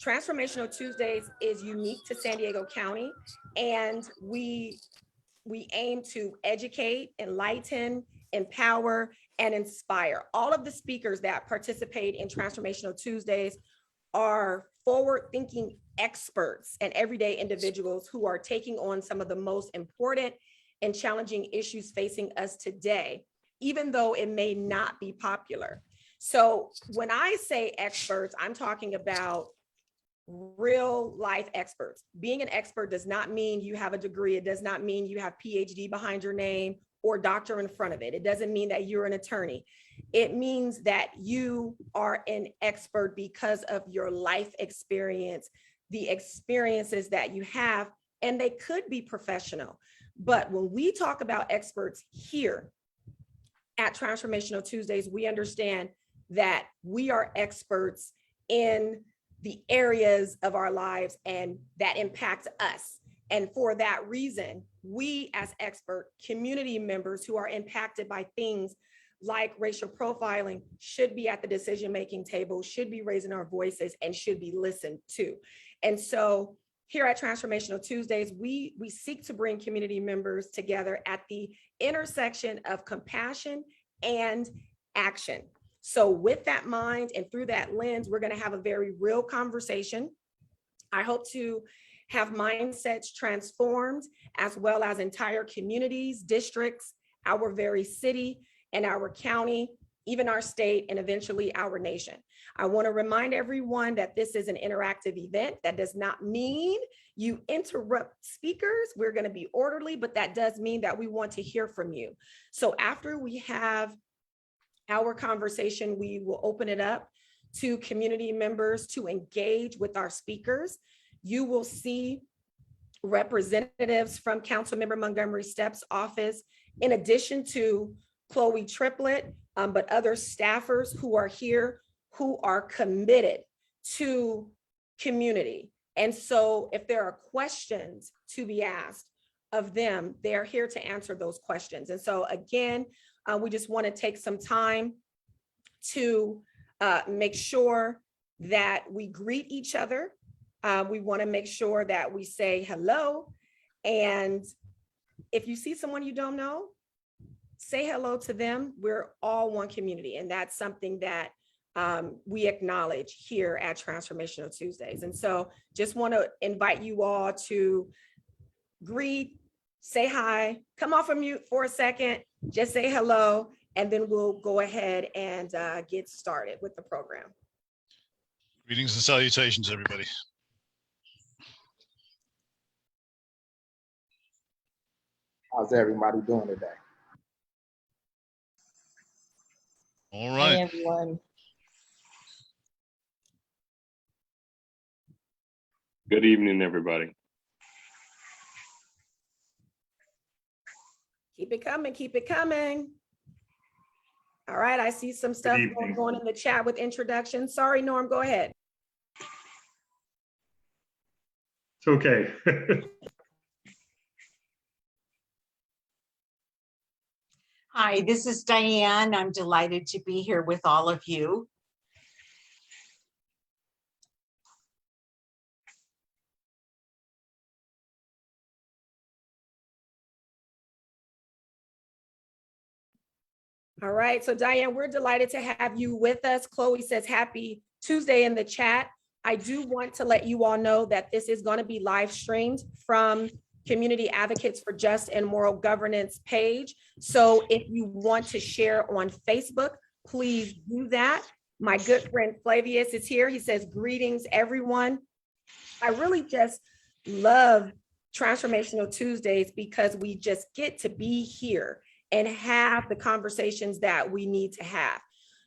Transformational Tuesdays is unique to San Diego County, and we aim to educate, enlighten, empower, and inspire. All of the speakers that participate in Transformational Tuesdays are forward-thinking experts and everyday individuals who are taking on some of the most important and challenging issues facing us today, even though it may not be popular. So when I say experts, I'm talking about real life experts. Being an expert does not mean you have a degree. It does not mean you have PhD behind your name or doctor in front of it. It doesn't mean that you're an attorney. It means that you are an expert because of your life experience, the experiences that you have, and they could be professional. But when we talk about experts here at Transformational Tuesdays, we understand that we are experts in the areas of our lives and that impact us. And for that reason, we as expert community members who are impacted by things like racial profiling should be at the decision-making table, should be raising our voices, and should be listened to. And so here at Transformational Tuesdays, we seek to bring community members together at the intersection of compassion and action. So with that mind and through that lens, we're going to have a very real conversation. I hope to have mindsets transformed, as well as entire communities, districts, our very city and our county, even our state, and eventually our nation. I want to remind everyone that this is an interactive event. That does not mean you interrupt speakers. We're going to be orderly, but that does mean that we want to hear from you. So after we have our conversation, we will open it up to community members to engage with our speakers. You will see representatives from Councilmember Montgomery Steppe's office, in addition to Chloe Triplett, but other staffers who are here who are committed to community. And so if there are questions to be asked of them, they're here to answer those questions. And so again, we just want to take some time to make sure that we greet each other. We want to make sure that we say hello. And if you see someone you don't know, say hello to them. We're all one community. And that's something that we acknowledge here at Transformational Tuesdays. And so just want to invite you all to greet, say hi, come off of mute for a second, just say hello, and then we'll go ahead and get started with the program. Greetings and salutations, everybody. How's everybody doing today? All right. Hi, everyone. Good evening, everybody. Keep it coming, keep it coming. All right, I see some stuff going in the chat with introductions. Sorry, Norm, go ahead. It's okay. Hi, this is Diane. I'm delighted to be here with all of you. All right, so Diane, we're delighted to have you with us. Chloe says happy Tuesday in the chat. I do want to let you all know that this is going to be live streamed from Community Advocates for Just and Moral Governance page. So if you want to share on Facebook, please do that. My good friend Flavius is here. He says, greetings, everyone. I really just love Transformational Tuesdays because we just get to be here and have the conversations that we need to have.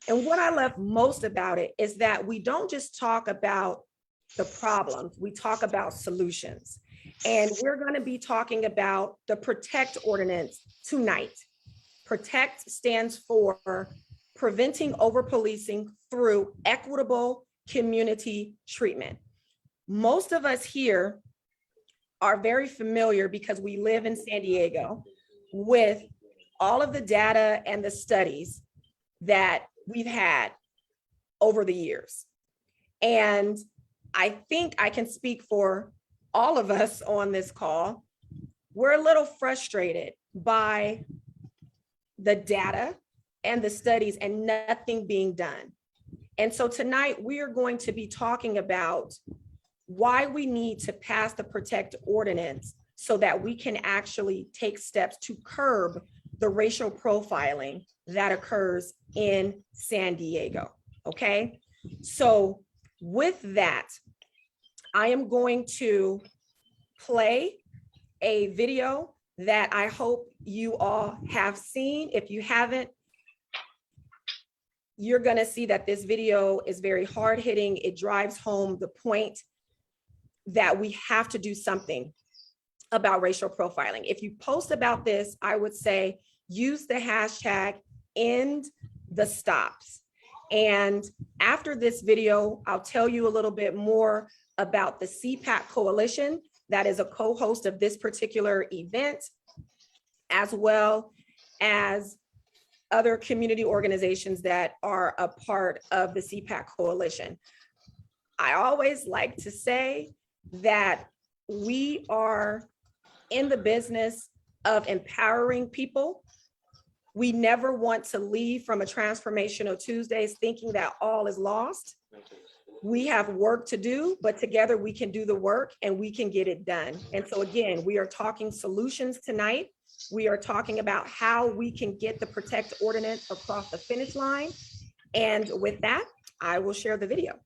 And what I love most about it is that we don't just talk about the problems, we talk about solutions. And we're going to be talking about the PROTECT ordinance tonight. PROTECT stands for preventing over-policing through equitable community treatment. Most of us here are very familiar, because we live in San Diego, with all of the data and the studies that we've had over the years. And I think I can speak for all of us on this call. We're a little frustrated by the data and the studies and nothing being done. And so tonight we are going to be talking about why we need to pass the Protect Ordinance so that we can actually take steps to curb the racial profiling that occurs in San Diego, okay? So with that, I am going to play a video that I hope you all have seen. If you haven't, you're gonna see that this video is very hard-hitting. It drives home the point that we have to do something about racial profiling. If you post about this, I would say use the hashtag #EndTheStops. And after this video, I'll tell you a little bit more about the CPAC Coalition that is a co-host of this particular event, as well as other community organizations that are a part of the CPAC Coalition. I always like to say that we are in the business of empowering people. We never want to leave from a Transformational Tuesdays thinking that all is lost. We have work to do, but together we can do the work and we can get it done. And so again, we are talking solutions tonight. We are talking about how we can get the Protect Ordinance across the finish line. And with that, I will share the video.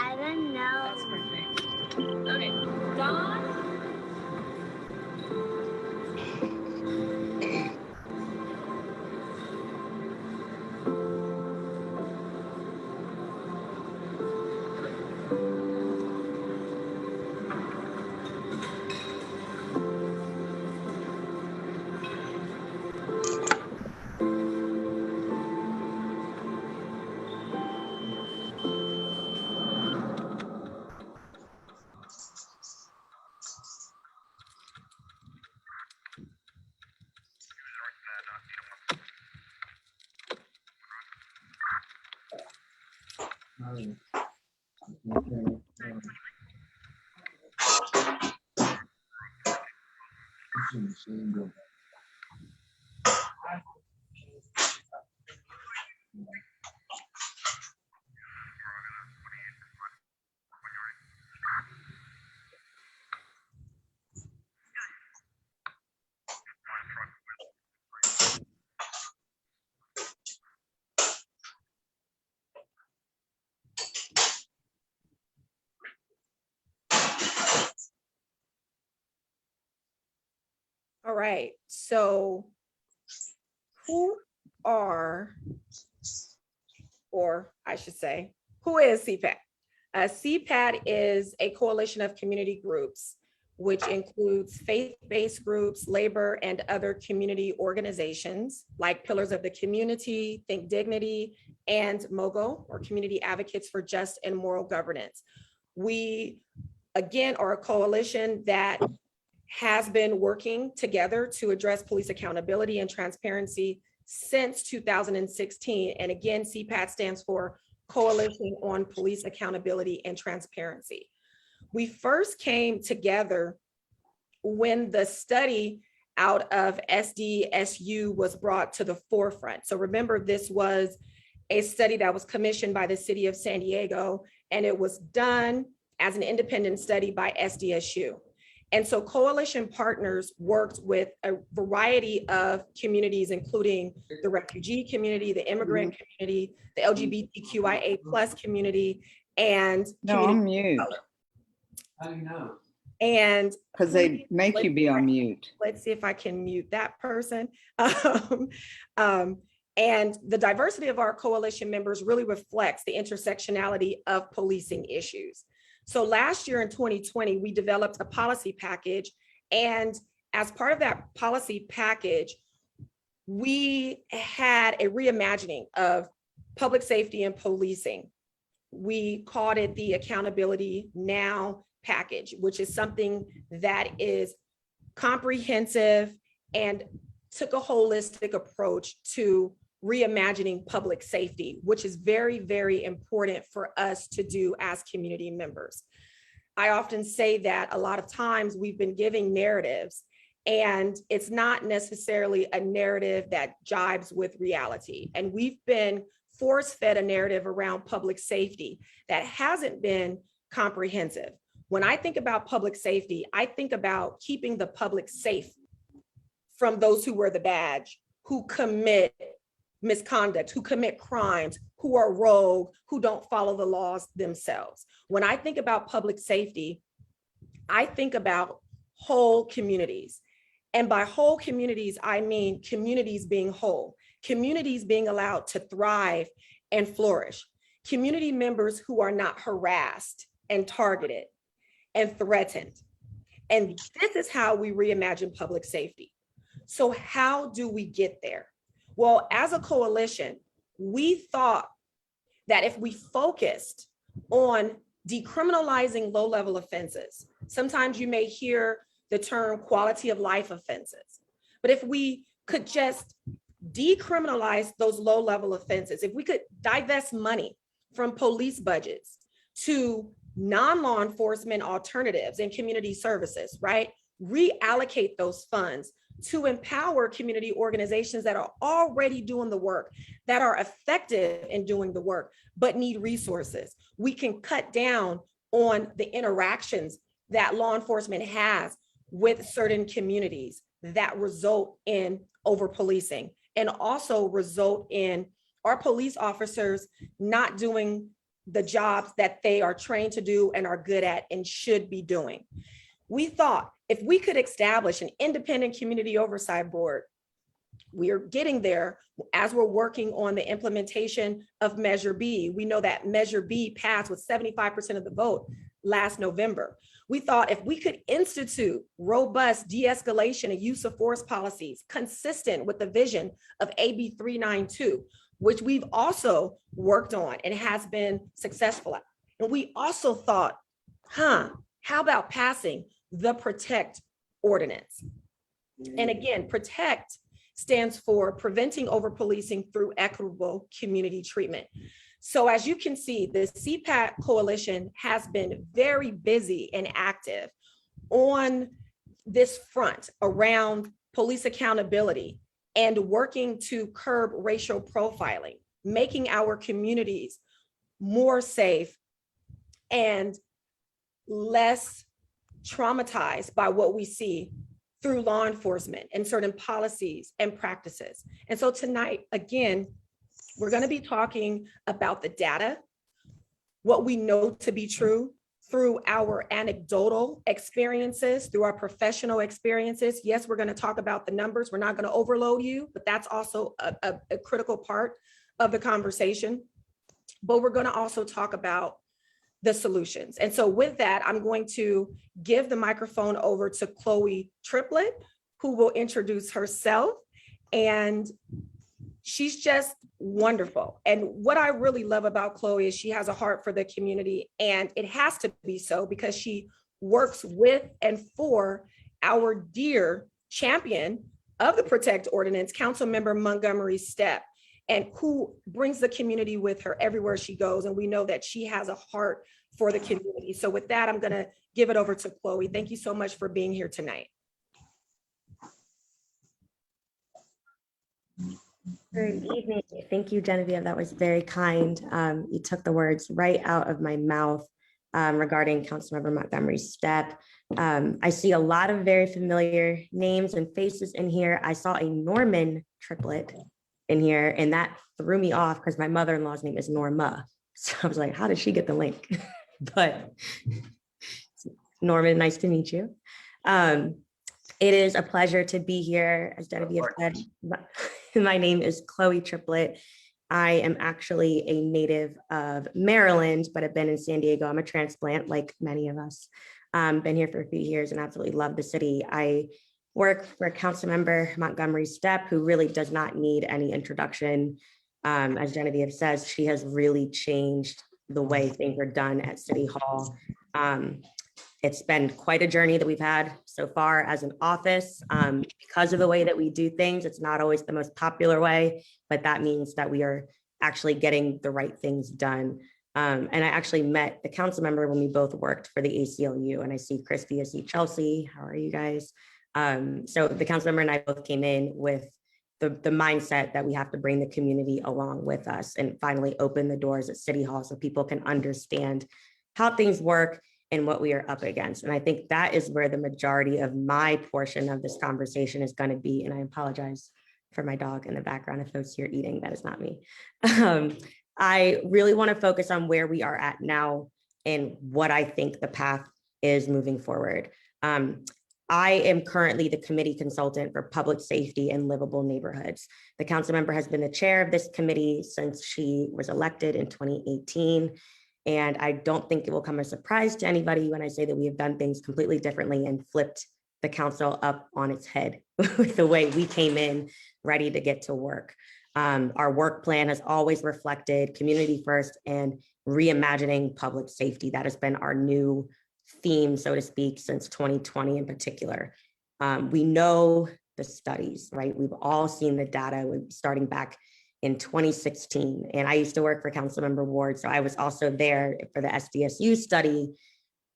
I don't know. That's perfect. Okay, Dawn. All right, so who are, or I should say, who is CPAC? CPAC is a coalition of community groups, which includes faith-based groups, labor, and other community organizations like Pillars of the Community, Think Dignity, and MOGO, or Community Advocates for Just and Moral Governance. We, again, are a coalition that has been working together to address police accountability and transparency since 2016. And again, CPAT stands for Coalition on Police Accountability and Transparency. We first came together when the study out of SDSU was brought to the forefront. So remember, this was a study that was commissioned by the city of San Diego, and it was done as an independent study by SDSU. And so Coalition Partners worked with a variety of communities, including the refugee community, the immigrant community, the LGBTQIA plus community, and No, I'm community of mute color. How do you know? And because they make you be on mute. let's see if I can mute that person. And the diversity of our coalition members really reflects the intersectionality of policing issues. So last year in 2020, we developed a policy package. And as part of that policy package, we had a reimagining of public safety and policing. We called it the Accountability Now package, which is something that is comprehensive and took a holistic approach to reimagining public safety, which is very, very important for us to do as community members. I often say that a lot of times we've been giving narratives, and it's not necessarily a narrative that jibes with reality. And we've been force-fed a narrative around public safety that hasn't been comprehensive. When I think about public safety, I think about keeping the public safe from those who wear the badge, who commit misconduct, who commit crimes, who are rogue, who don't follow the laws themselves. When I think about public safety, I think about whole communities. And by whole communities, I mean communities being whole, communities being allowed to thrive and flourish, community members who are not harassed and targeted and threatened. And this is how we reimagine public safety. So how do we get there? Well, as a coalition, we thought that if we focused on decriminalizing low-level offenses, sometimes you may hear the term quality of life offenses, but if we could just decriminalize those low-level offenses, if we could divest money from police budgets to non-law enforcement alternatives and community services, right? Reallocate those funds to empower community organizations that are already doing the work, that are effective in doing the work, but need resources. We can cut down on the interactions that law enforcement has with certain communities that result in over-policing and also result in our police officers not doing the jobs that they are trained to do and are good at and should be doing. We thought if we could establish an independent community oversight board, we are getting there as we're working on the implementation of Measure B. We know that Measure B passed with 75% of the vote last November. We thought if we could institute robust de-escalation and use of force policies consistent with the vision of AB 392, which we've also worked on and has been successful at. And we also thought, how about passing the PROTECT ordinance? And again, PROTECT stands for Preventing Over-Policing Through Equitable Community Treatment. So as you can see, the CPAC coalition has been very busy and active on this front around police accountability and working to curb racial profiling, making our communities more safe and less traumatized by what we see through law enforcement and certain policies and practices. And so tonight, again, we're going to be talking about the data, what we know to be true through our anecdotal experiences, through our professional experiences. Yes, we're going to talk about the numbers. We're not going to overload you, but that's also a critical part of the conversation. But we're going to also talk about the solutions. And so with that, I'm going to give the microphone over to Chloe Triplett, who will introduce herself. And she's just wonderful. And what I really love about Chloe is she has a heart for the community, and it has to be so because she works with and for our dear champion of the PROTECT ordinance, Councilmember Montgomery Steppe, and who brings the community with her everywhere she goes. And we know that she has a heart for the community. So with that, I'm gonna give it over to Chloe. Thank you so much for being here tonight. Good evening. Thank you, Genevieve. That was very kind. You took the words right out of my mouth. regarding Councilmember Montgomery's step. I see a lot of very familiar names and faces in here. I saw a Norman Triplett in here, and that threw me off because my mother-in-law's name is Norma. So I was like, how did she get the link? But Norman, nice to meet you. It is a pleasure to be here. As Genevieve said, my name is Chloe Triplett. I am actually a native of Maryland, but I've been in San Diego. I'm a transplant, like many of us. Been here for a few years and absolutely love the city. I work for Councilmember Montgomery Steppe, who really does not need any introduction. As Genevieve says, she has really changed the way things are done at City Hall. It's been quite a journey that we've had so far as an office. Because of the way that we do things, it's not always the most popular way, but that means that we are actually getting the right things done. And I actually met the council member when we both worked for the ACLU, and I see Christy, I see Chelsea. How are you guys? So the council member and I both came in with the mindset that we have to bring the community along with us and finally open the doors at City Hall so people can understand how things work and what we are up against. And I think that is where the majority of my portion of this conversation is going to be. And I apologize for my dog in the background. If folks hear eating, that is not me. I really want to focus on where we are at now and what I think the path is moving forward. I am currently the committee consultant for public safety and livable neighborhoods. The council member has been the chair of this committee since she was elected in 2018. And I don't think it will come as a surprise to anybody when I say that we have done things completely differently and flipped the council up on its head with the way we came in ready to get to work. Our work plan has always reflected community first and reimagining public safety. That has been our new theme, so to speak, since 2020 in particular. We know the studies, right? We've all seen the data starting back in 2016. And I used to work for Councilmember Ward, so I was also there for the SDSU study.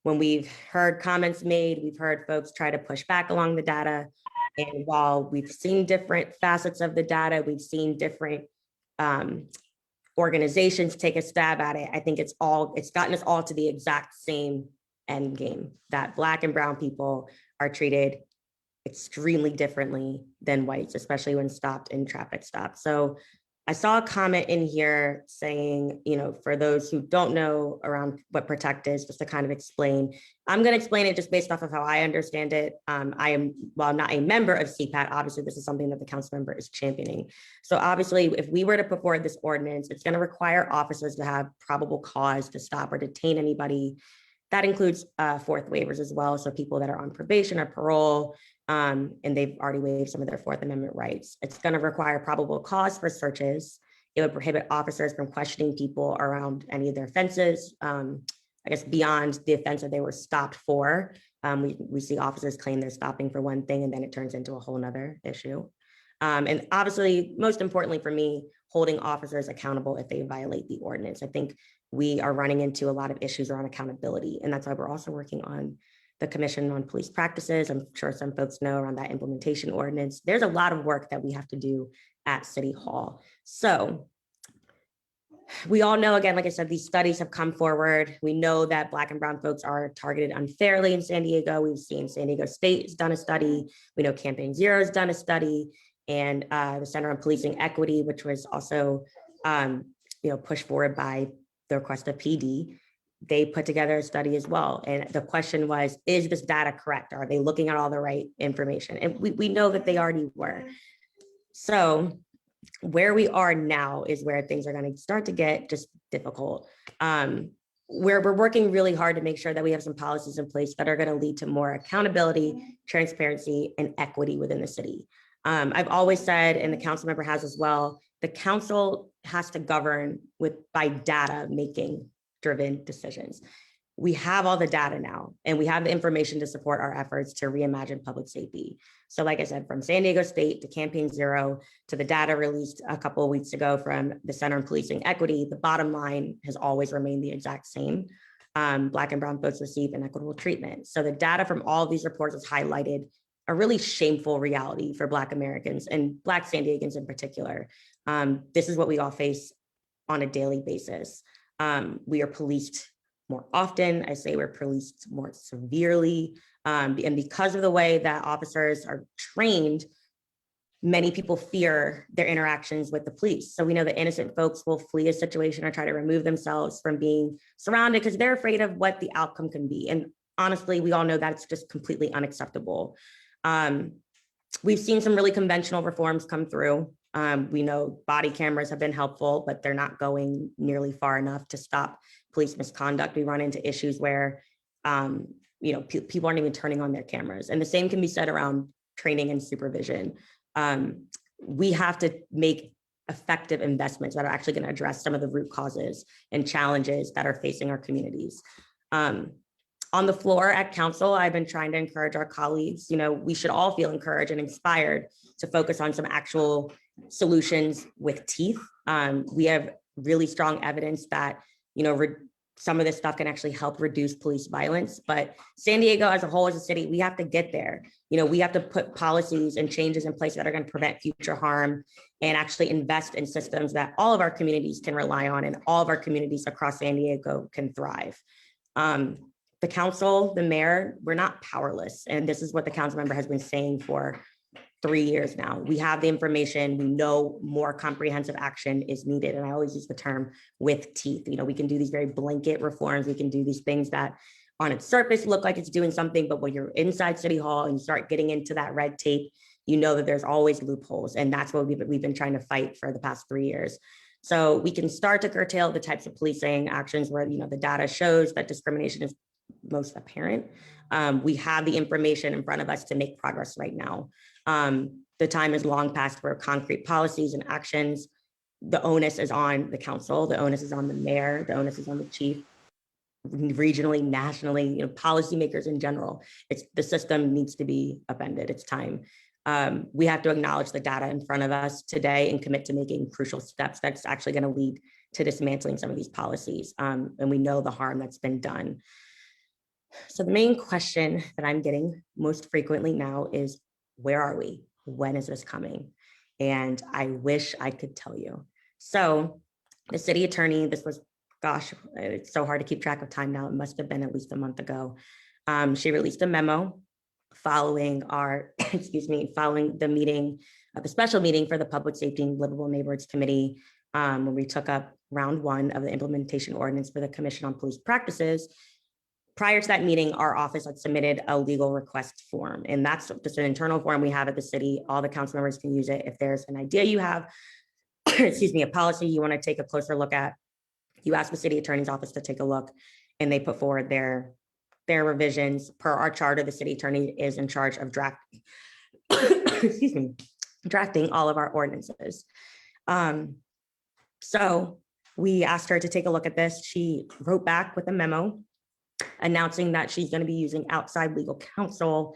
When we've heard comments made, we've heard folks try to push back along the data. And while we've seen different facets of the data, we've seen different organizations take a stab at it. I think it's gotten us all to the exact same end game, that Black and brown people are treated extremely differently than whites, especially when stopped in traffic stops. So I saw a comment in here saying, for those who don't know around what PROTECT is, just to kind of explain, I'm going to explain it just based off of how I understand it. While not a member of CPAT, obviously this is something that the council member is championing. So obviously, if we were to put forward this ordinance, it's going to require officers to have probable cause to stop or detain anybody. That includes fourth waivers as well. So people that are on probation or parole, and they've already waived some of their Fourth Amendment rights. It's going to require probable cause for searches. It would prohibit officers from questioning people around any of their offenses, I guess beyond the offense that they were stopped for. We see officers claim they're stopping for one thing and then it turns into a whole nother issue. And obviously, most importantly for me, holding officers accountable if they violate the ordinance. I think we are running into a lot of issues around accountability, and that's why we're also working on the Commission on Police Practices. I'm sure some folks know around that implementation ordinance. There's a lot of work that we have to do at City Hall. So we all know, again, like I said, these studies have come forward. We know that Black and brown folks are targeted unfairly in San Diego. We've seen San Diego State has done a study. We know Campaign Zero has done a study, and the Center on Policing Equity, which was also pushed forward by the request of PD. They put together a study as well. And the question was, is this data correct? Are they looking at all the right information? And we know that they already were. So where we are now is where things are going to start to get just difficult. Where we're working really hard to make sure that we have some policies in place that are going to lead to more accountability, transparency, and equity within the city. I've always said, and the council member has as well, the council has to govern by data making driven decisions. We have all the data now, and we have the information to support our efforts to reimagine public safety. So like I said, from San Diego State to Campaign Zero to the data released a couple of weeks ago from the Center on Policing Equity, the bottom line has always remained the exact same. Black and brown folks receive inequitable treatment. So the data from all of these reports has highlighted a really shameful reality for Black Americans and Black San Diegans in particular. This is what we all face on a daily basis. We are policed more often. I say we're policed more severely. And because of the way that officers are trained, many people fear their interactions with the police. So we know that innocent folks will flee a situation or try to remove themselves from being surrounded because they're afraid of what the outcome can be. And honestly, we all know that it's just completely unacceptable. We've seen some really conventional reforms come through. We know body cameras have been helpful, but they're not going nearly far enough to stop police misconduct. We run into issues where people aren't even turning on their cameras. And the same can be said around training and supervision. We have to make effective investments that are actually going to address some of the root causes and challenges that are facing our communities. On the floor at council, I've been trying to encourage our colleagues, we should all feel encouraged and inspired to focus on some actual solutions with teeth. We have really strong evidence that, some of this stuff can actually help reduce police violence, but San Diego as a whole, as a city, we have to get there. We have to put policies and changes in place that are going to prevent future harm and actually invest in systems that all of our communities can rely on and all of our communities across San Diego can thrive. The council, the mayor, we're not powerless. And this is what the council member has been saying for 3 years now. We have the information, we know more comprehensive action is needed. And I always use the term with teeth. We can do these very blanket reforms. We can do these things that on its surface look like it's doing something, but when you're inside City Hall and you start getting into that red tape, that there's always loopholes. And that's what we've been trying to fight for the past 3 years. So we can start to curtail the types of policing actions where, the data shows that discrimination is most apparent. We have the information in front of us to make progress right now. The time is long past for concrete policies and actions. The onus is on the council, the onus is on the mayor, the onus is on the chief, regionally, nationally, policymakers in general. The system needs to be upended. It's time. We have to acknowledge the data in front of us today and commit to making crucial steps that's actually going to lead to dismantling some of these policies. And we know the harm that's been done. So the main question that I'm getting most frequently now is, where are we? When is this coming? And I wish I could tell you. So the city attorney, this was, gosh, it's so hard to keep track of time now. It must have been at least a month ago. She released a memo following our, following the meeting, the special meeting for the Public Safety and Livable Neighborhoods Committee, when we took up round 1 of the implementation ordinance for the Commission on Police Practices. Prior to that meeting, our office had submitted a legal request form, and that's just an internal form we have at the city. All the council members can use it. If there's an idea you have, a policy you want to take a closer look at, you ask the city attorney's office to take a look, and they put forward their revisions. Per our charter, the city attorney is in charge of drafting all of our ordinances. So we asked her to take a look at this. She wrote back with a memo announcing that she's going to be using outside legal counsel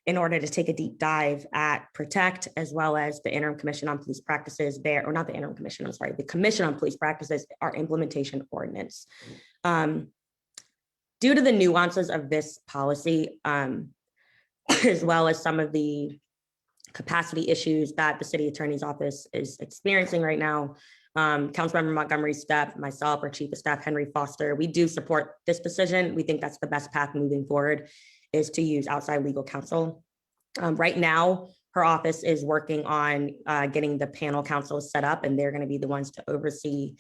in order to take a deep dive at Protect, as well as the Interim Commission on Police Practices there, or not the Interim Commission, I'm sorry, the Commission on Police Practices, our implementation ordinance. Due to the nuances of this policy, as well as some of the capacity issues that the city attorney's office is experiencing right now, Councilmember Montgomery, Steppe, myself, our Chief of Staff, Henry Foster, we do support this decision. We think that's the best path moving forward, is to use outside legal counsel. Right now, her office is working on getting the panel counsel set up, and they're going to be the ones to oversee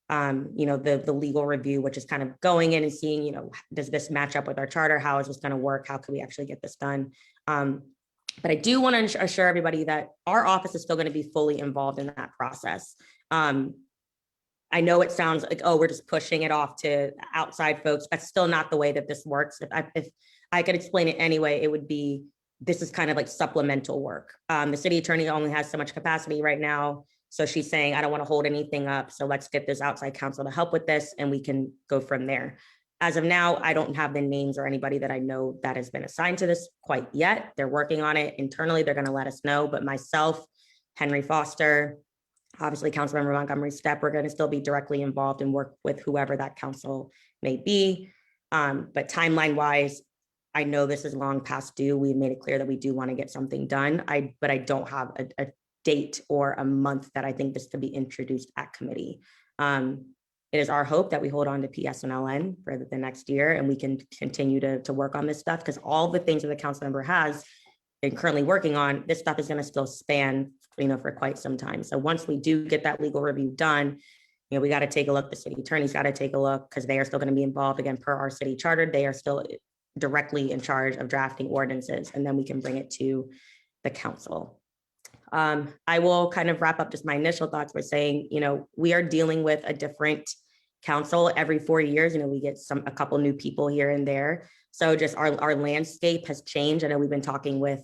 the legal review, which is kind of going in and seeing, does this match up with our charter? How is this going to work? How can we actually get this done? But I do want to assure everybody that our office is still going to be fully involved in that process. I know it sounds like, oh, we're just pushing it off to outside folks. That's still not the way that this works. If I could explain it anyway, it would be, this is kind of like supplemental work. The city attorney only has so much capacity right now. So she's saying, I don't want to hold anything up. So let's get this outside counsel to help with this, and we can go from there. As of now, I don't have the names or anybody that I know that has been assigned to this quite yet. They're working on it internally. They're going to let us know. But myself, Henry Foster, obviously Councilmember Montgomery, Steppe, we're going to still be directly involved and work with whoever that council may be. But timeline wise, I know this is long past due. We made it clear that we do want to get something done. But I don't have a date or a month that I think this could be introduced at committee. It is our hope that we hold on to PSNLN for the next year and we can continue to work on this stuff, because all the things that the council member has and currently working on, this stuff is going to still span, for quite some time. So once we do get that legal review done, we got to take a look. The city attorney's got to take a look, because they are still going to be involved. Again, per our city charter, they are still directly in charge of drafting ordinances, and then we can bring it to the council. I will kind of wrap up just my initial thoughts by saying, we are dealing with a different council every 4 years. We get a couple new people here and there. So just our landscape has changed. I know we've been talking with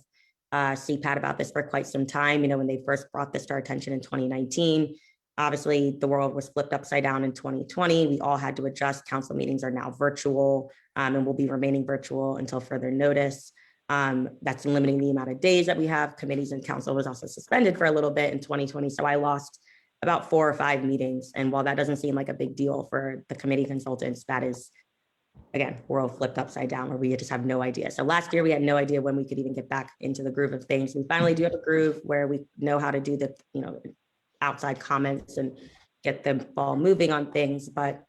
CPAT about this for quite some time. When they first brought this to our attention in 2019, obviously the world was flipped upside down in 2020. We all had to adjust. Council meetings are now virtual and will be remaining virtual until further notice. That's limiting the amount of days that we have. Committees and council was also suspended for a little bit in 2020. So I lost about 4 or 5 meetings. And while that doesn't seem like a big deal for the committee consultants, that is, again, world flipped upside down where we just have no idea. So last year we had no idea when we could even get back into the groove of things. We finally do have a groove where we know how to do the, outside comments and get the ball moving on things. But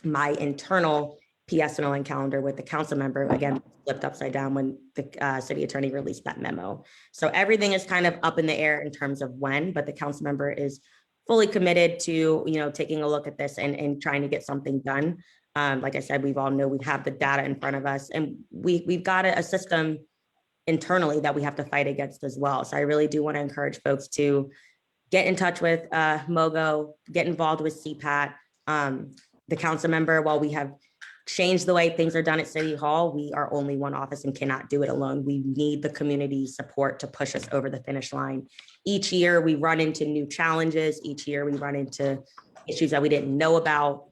my internal PSNL calendar with the council member, again, flipped upside down when the city attorney released that memo. So everything is kind of up in the air in terms of when, but the council member is fully committed to, taking a look at this and trying to get something done. Like I said, we have the data in front of us, and we've got a system internally that we have to fight against as well. So I really do want to encourage folks to get in touch with MOGO, get involved with CPAT. The council member, while we have changed the way things are done at City Hall, we are only one office and cannot do it alone. We need the community support to push us over the finish line. Each year we run into new challenges. Each year we run into issues that we didn't know about.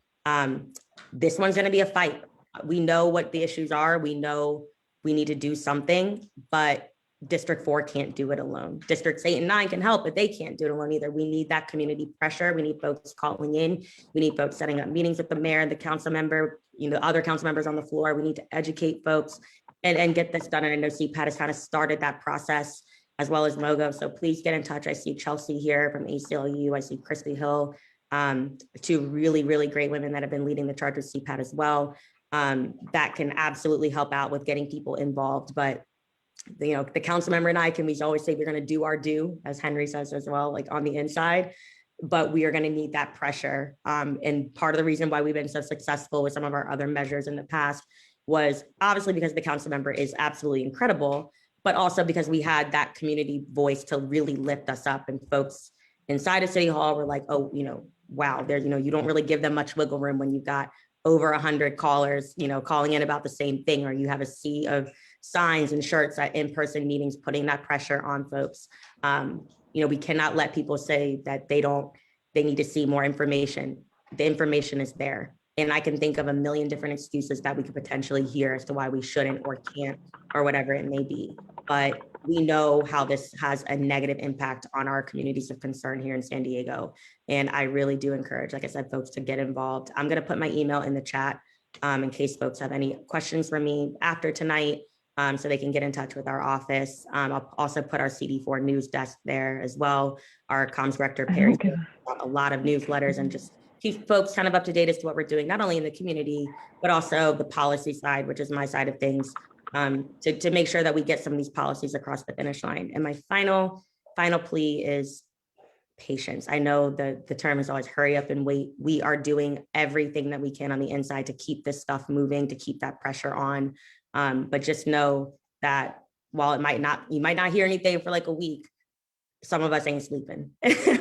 This one's going to be a fight. We know what the issues are. We know we need to do something, but District 4 can't do it alone. Districts 8 and 9 can help, but they can't do it alone either. We need that community pressure. We need folks calling in. We need folks setting up meetings with the mayor and the council member, other council members on the floor. We need to educate folks and get this done. And I know CPAT has kind of started that process, as well as MOGO. So please get in touch. I see Chelsea here from ACLU. I see Crispy Hill, 2 really, really great women that have been leading the charge with CPAT as well. That can absolutely help out with getting people involved. But the council member and I we always say we're going to do our due, as Henry says as well, like on the inside, but we are going to need that pressure. And part of the reason why we've been so successful with some of our other measures in the past was obviously because the council member is absolutely incredible, but also because we had that community voice to really lift us up, and folks inside of City Hall were like, oh, wow, there's, you don't really give them much wiggle room when you've got over 100 callers, calling in about the same thing, or you have a sea of signs and shirts at in-person meetings, putting that pressure on folks. We cannot let people say that they need to see more information. The information is there. And I can think of a million different excuses that we could potentially hear as to why we shouldn't or can't or whatever it may be. But we know how this has a negative impact on our communities of concern here in San Diego. And I really do encourage, like I said, folks to get involved. I'm going to put my email in the chat in case folks have any questions for me after tonight, so they can get in touch with our office. I'll also put our CD4 news desk there as well. Our comms director, Perry, a lot of newsletters and just keep folks kind of up to date as to what we're doing, not only in the community, but also the policy side, which is my side of things, to make sure that we get some of these policies across the finish line. And my final plea is patience. I know the term is always hurry up and wait. We are doing everything that we can on the inside to keep this stuff moving, to keep that pressure on. But just know that while you might not hear anything for like a week, some of us ain't sleeping.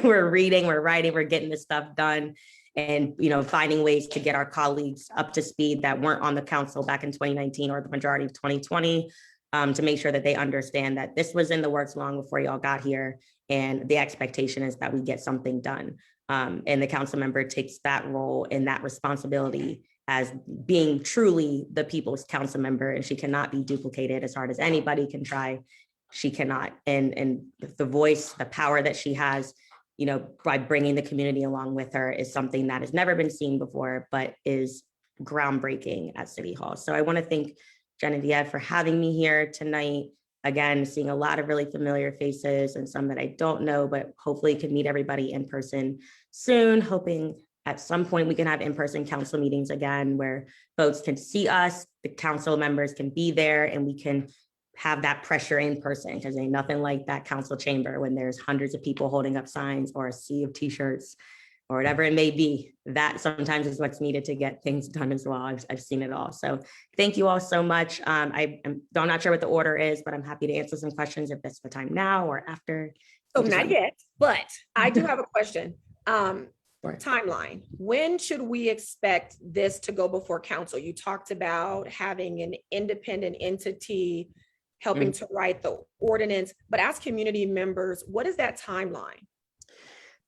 We're reading, we're writing, we're getting this stuff done, and finding ways to get our colleagues up to speed that weren't on the council back in 2019 or the majority of 2020, to make sure that they understand that this was in the works long before y'all got here, and the expectation is that we get something done. And the council member takes that role and that responsibility as being truly the people's council member, and she cannot be duplicated. As hard as anybody can try, she cannot. And the voice, the power that she has, by bringing the community along with her, is something that has never been seen before, but is groundbreaking at City Hall. So I want to thank Genevieve for having me here tonight. Again, seeing a lot of really familiar faces and some that I don't know, but hopefully can meet everybody in person soon, hoping at some point we can have in-person council meetings again where folks can see us, the council members can be there, and we can have that pressure in person, because ain't nothing like that council chamber when there's hundreds of people holding up signs or a sea of t-shirts or whatever it may be. That sometimes is what's needed to get things done as well. I've seen it all. So thank you all so much. I'm not sure what the order is, but I'm happy to answer some questions if that's the time now or after. So You just not let me- yet, but I do have a question. Sure. Timeline. When should we expect this to go before council? You talked about having an independent entity helping to write the ordinance, but as community members, what is that timeline?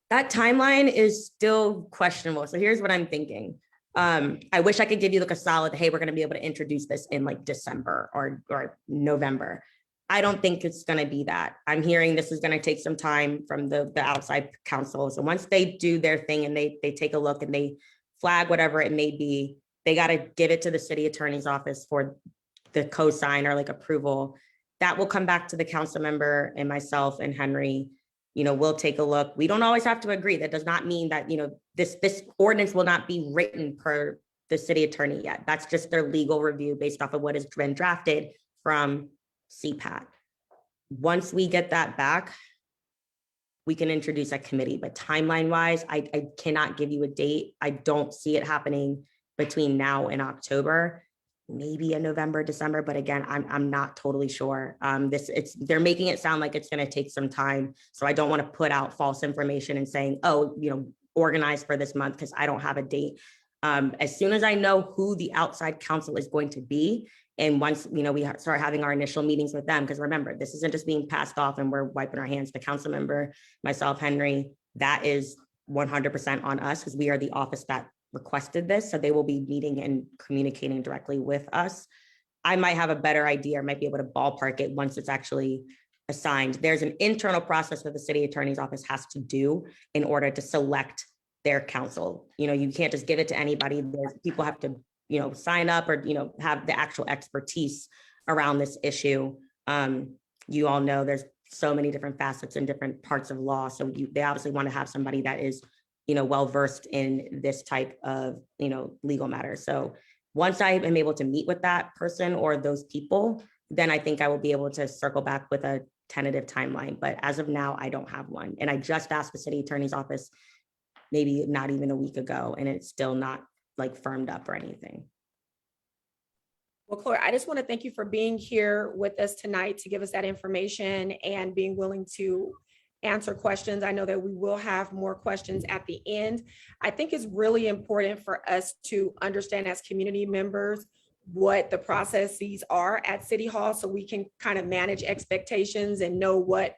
That timeline is still questionable. So here's what I'm thinking. I wish I could give you like a solid, hey, we're going to be able to introduce this in like December or November. I don't think it's going to be that. I'm hearing this is going to take some time from the outside council. So once they do their thing and they take a look and they flag whatever it may be, they got to give it to the city attorney's office for the cosign or like approval. That will come back to the council member and myself and Henry. We'll take a look. We don't always have to agree. That does not mean that, this ordinance will not be written per the city attorney yet. That's just their legal review based off of what has been drafted from CPAT. Once we get that back, we can introduce a committee, but timeline wise, I cannot give you a date. I don't see it happening between now and October. Maybe in November, December, but again, I'm not totally sure. They're making it sound like it's going to take some time. So I don't want to put out false information and saying, oh, organize for this month, because I don't have a date. As soon as I know who the outside counsel is going to be, and once we start having our initial meetings with them, because remember, this isn't just being passed off and we're wiping our hands. The council member, myself, Henry, that is 100% on us, because we are the office that requested this. So they will be meeting and communicating directly with us. I might have a better idea, or might be able to ballpark it once it's actually assigned. There's an internal process that the city attorney's office has to do in order to select their counsel. You can't just give it to anybody. People have to, sign up or, have the actual expertise around this issue. You all know there's so many different facets and different parts of law. So they obviously want to have somebody that is well-versed in this type of, legal matters. So once I am able to meet with that person or those people, then I think I will be able to circle back with a tentative timeline. But as of now, I don't have one. And I just asked the city attorney's office, maybe not even a week ago, and it's still not like firmed up or anything. Well, Chloe, I just want to thank you for being here with us tonight to give us that information and being willing to answer questions. I know that we will have more questions at the end. I think it's really important for us to understand as community members what the processes are at City Hall, so we can kind of manage expectations and know what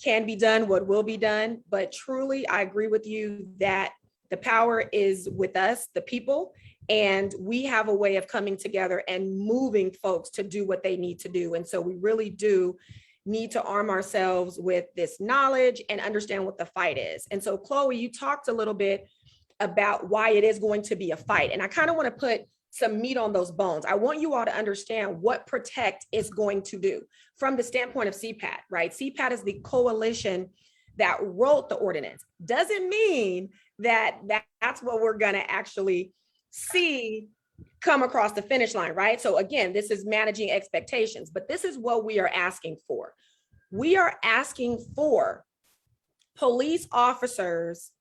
can be done, what will be done. But truly, I agree with you that the power is with us, the people, and we have a way of coming together and moving folks to do what they need to do. And so we really do need to arm ourselves with this knowledge and understand what the fight is. And so, Chloe, you talked a little bit about why it is going to be a fight. And I kind of want to put some meat on those bones. I want you all to understand what Protect is going to do from the standpoint of CPAT, right? CPAT is the coalition that wrote the ordinance. Doesn't mean that that's what we're going to actually see come across the finish line, right? So again, this is managing expectations, but this is what we are asking for. We are asking for police officers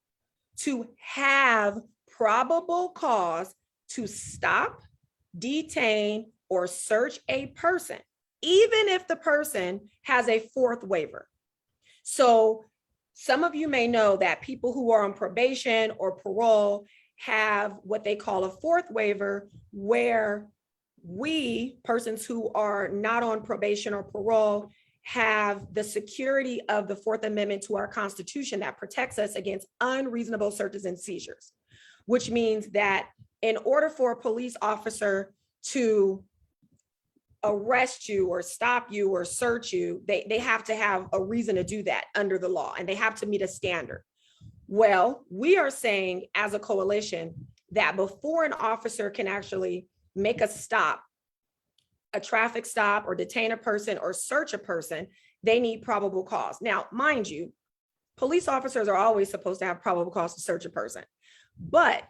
to have probable cause to stop, detain, or search a person, even if the person has a fourth waiver. So some of you may know that people who are on probation or parole have what they call a fourth waiver, where we, persons who are not on probation or parole, have the security of the Fourth Amendment to our Constitution that protects us against unreasonable searches and seizures, which means that in order for a police officer to arrest you or stop you or search you, they have to have a reason to do that under the law, and they have to meet a standard. Well, we are saying as a coalition that before an officer can actually make a stop, a traffic stop, or detain a person or search a person, they need probable cause. Now, mind you, police officers are always supposed to have probable cause to search a person. But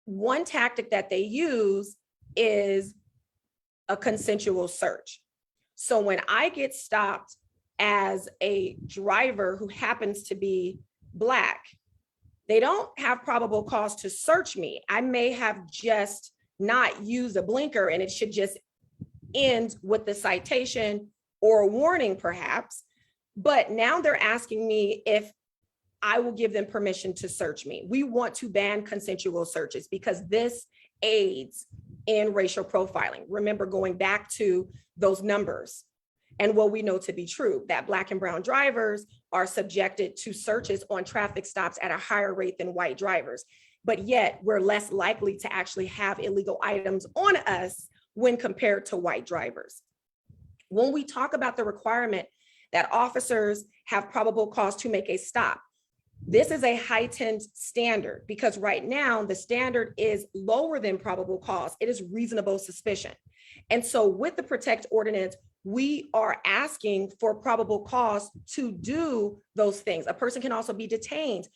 one tactic that they use is a consensual search. So when I get stopped as a driver who happens to be Black, they don't have probable cause to search me. I may have just not used a blinker and it should just end with the citation or a warning perhaps. But now they're asking me if I will give them permission to search me. We want to ban consensual searches because this aids in racial profiling. Remember, going back to those numbers and what we know to be true, that Black and brown drivers are subjected to searches on traffic stops at a higher rate than white drivers. But yet we're less likely to actually have illegal items on us when compared to white drivers. When we talk about the requirement that officers have probable cause to make a stop, this is a heightened standard because right now the standard is lower than probable cause. It is reasonable suspicion. And so with the Protect ordinance, we are asking for probable cause to do those things. A person can also be detained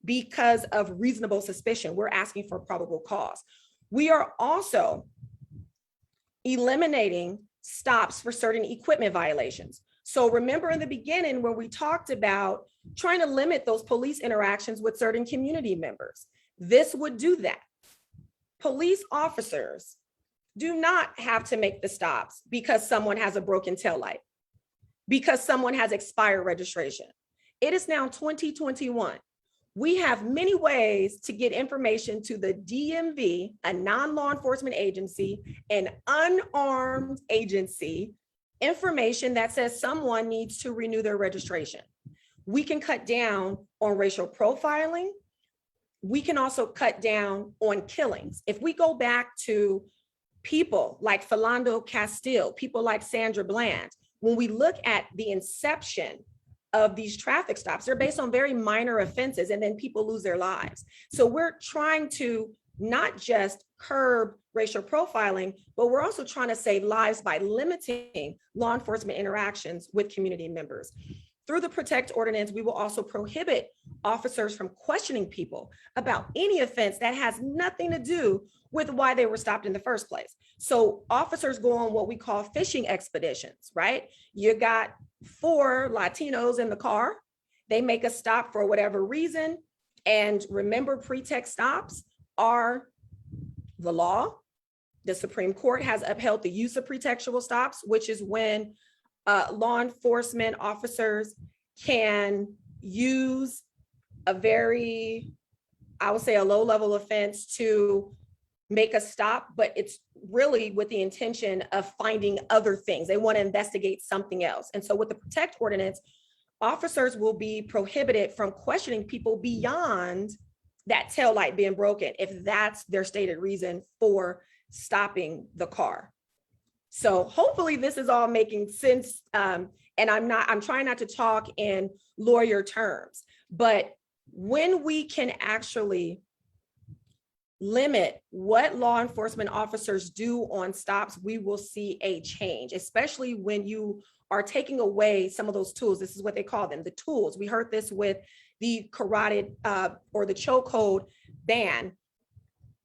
because of reasonable suspicion. We're asking for probable cause. We are also eliminating stops for certain equipment violations. So remember in the beginning when we talked about trying to limit those police interactions with certain community members, this would do that. Police officers do not have to make the stops because someone has a broken taillight, because someone has expired registration. It is now 2021. We have many ways to get information to the DMV, a non-law enforcement agency, an unarmed agency, information that says someone needs to renew their registration. We can cut down on racial profiling. We can also cut down on killings. If we go back to people like Philando Castile, people like Sandra Bland, when we look at the inception of these traffic stops, they're based on very minor offenses and then people lose their lives. So we're trying to not just curb racial profiling, but we're also trying to save lives by limiting law enforcement interactions with community members. Through the Protect ordinance, we will also prohibit officers from questioning people about any offense that has nothing to do with why they were stopped in the first place. So officers go on what we call fishing expeditions, right? You got 4 Latinos in the car. They make a stop for whatever reason. And remember, pretext stops are the law. The Supreme Court has upheld the use of pretextual stops, which is when law enforcement officers can use a very, I would say, a low-level offense to make a stop, but it's really with the intention of finding other things. They want to investigate something else. And so with the Protect ordinance, officers will be prohibited from questioning people beyond that taillight being broken, if that's their stated reason for stopping the car. So hopefully this is all making sense. And I'm trying not to talk in lawyer terms, but when we can actually limit what law enforcement officers do on stops, we will see a change, especially when you are taking away some of those tools. This is what they call them, the tools. We heard this with the carotid or the chokehold ban.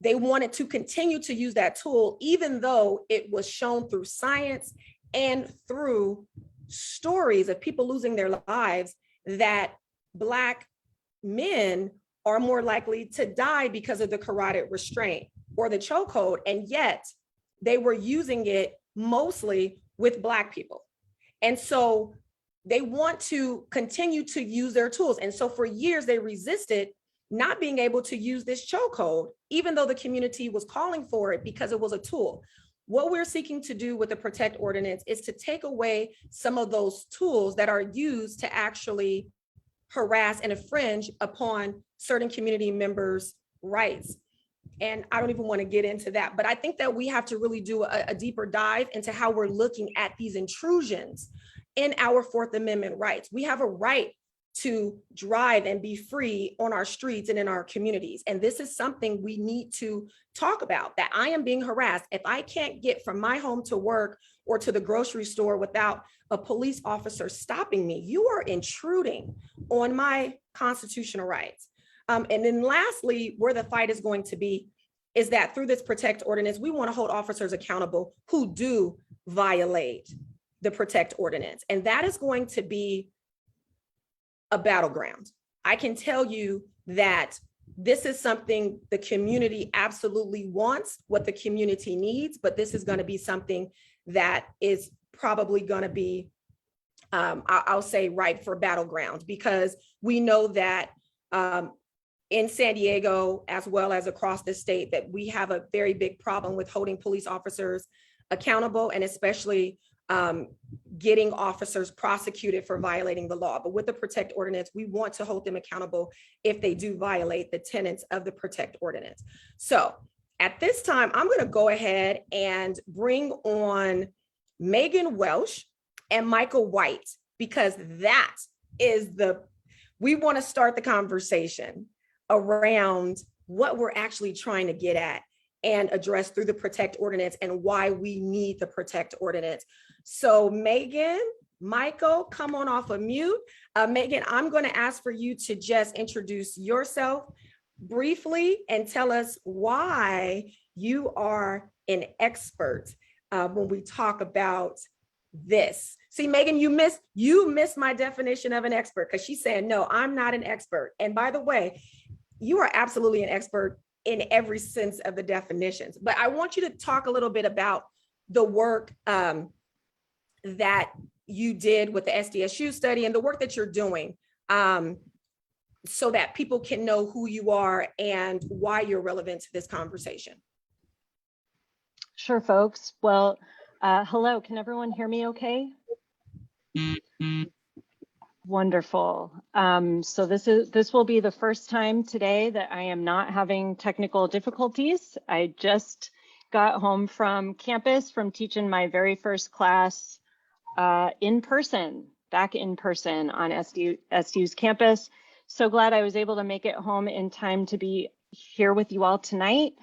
They wanted to continue to use that tool, even though it was shown through science and through stories of people losing their lives, that Black men are more likely to die because of the carotid restraint or the chokehold, and yet they were using it mostly with Black people. And so they want to continue to use their tools. And so for years they resisted not being able to use this chokehold, even though the community was calling for it because it was a tool. What we're seeking to do with the Protect ordinance is to take away some of those tools that are used to actually harass and infringe upon certain community members' rights. And I don't even want to get into that, but I think that we have to really do a deeper dive into how we're looking at these intrusions in our Fourth Amendment rights. We have a right to drive and be free on our streets and in our communities. And this is something we need to talk about, that I am being harassed. If I can't get from my home to work or to the grocery store without a police officer stopping me, you are intruding on my constitutional rights. And then lastly, where the fight is going to be is that through this protect ordinance, we want to hold officers accountable who do violate the protect ordinance. And that is going to be a battleground. I can tell you that this is something the community absolutely wants, what the community needs, but this is going to be something that is probably going to be, I'll say, ripe for battleground, because we know that in San Diego, as well as across the state, that we have a very big problem with holding police officers accountable, and especially getting officers prosecuted for violating the law. But with the protect ordinance, we want to hold them accountable if they do violate the tenets of the protect ordinance. So at this time, I'm going to go ahead and bring on Megan Welsh and Michael Whyte, because that is we want to start the conversation around what we're actually trying to get at and address through the protect ordinance and why we need the protect ordinance. So Megan, Michael, come on off of mute. Megan, I'm going to ask for you to just introduce yourself briefly and tell us why you are an expert when we talk about this. See, Megan, you missed my definition of an expert, because she's saying, no, I'm not an expert. And by the way, you are absolutely an expert in every sense of the definitions. But I want you to talk a little bit about the work that you did with the SDSU study and the work that you're doing, so that people can know who you are and why you're relevant to this conversation. Sure, folks. Well, hello, can everyone hear me okay? Wonderful. So this will be the first time today that I am not having technical difficulties. I just got home from campus from teaching my very first class back in person on SDU's campus. So glad I was able to make it home in time to be here with you all tonight.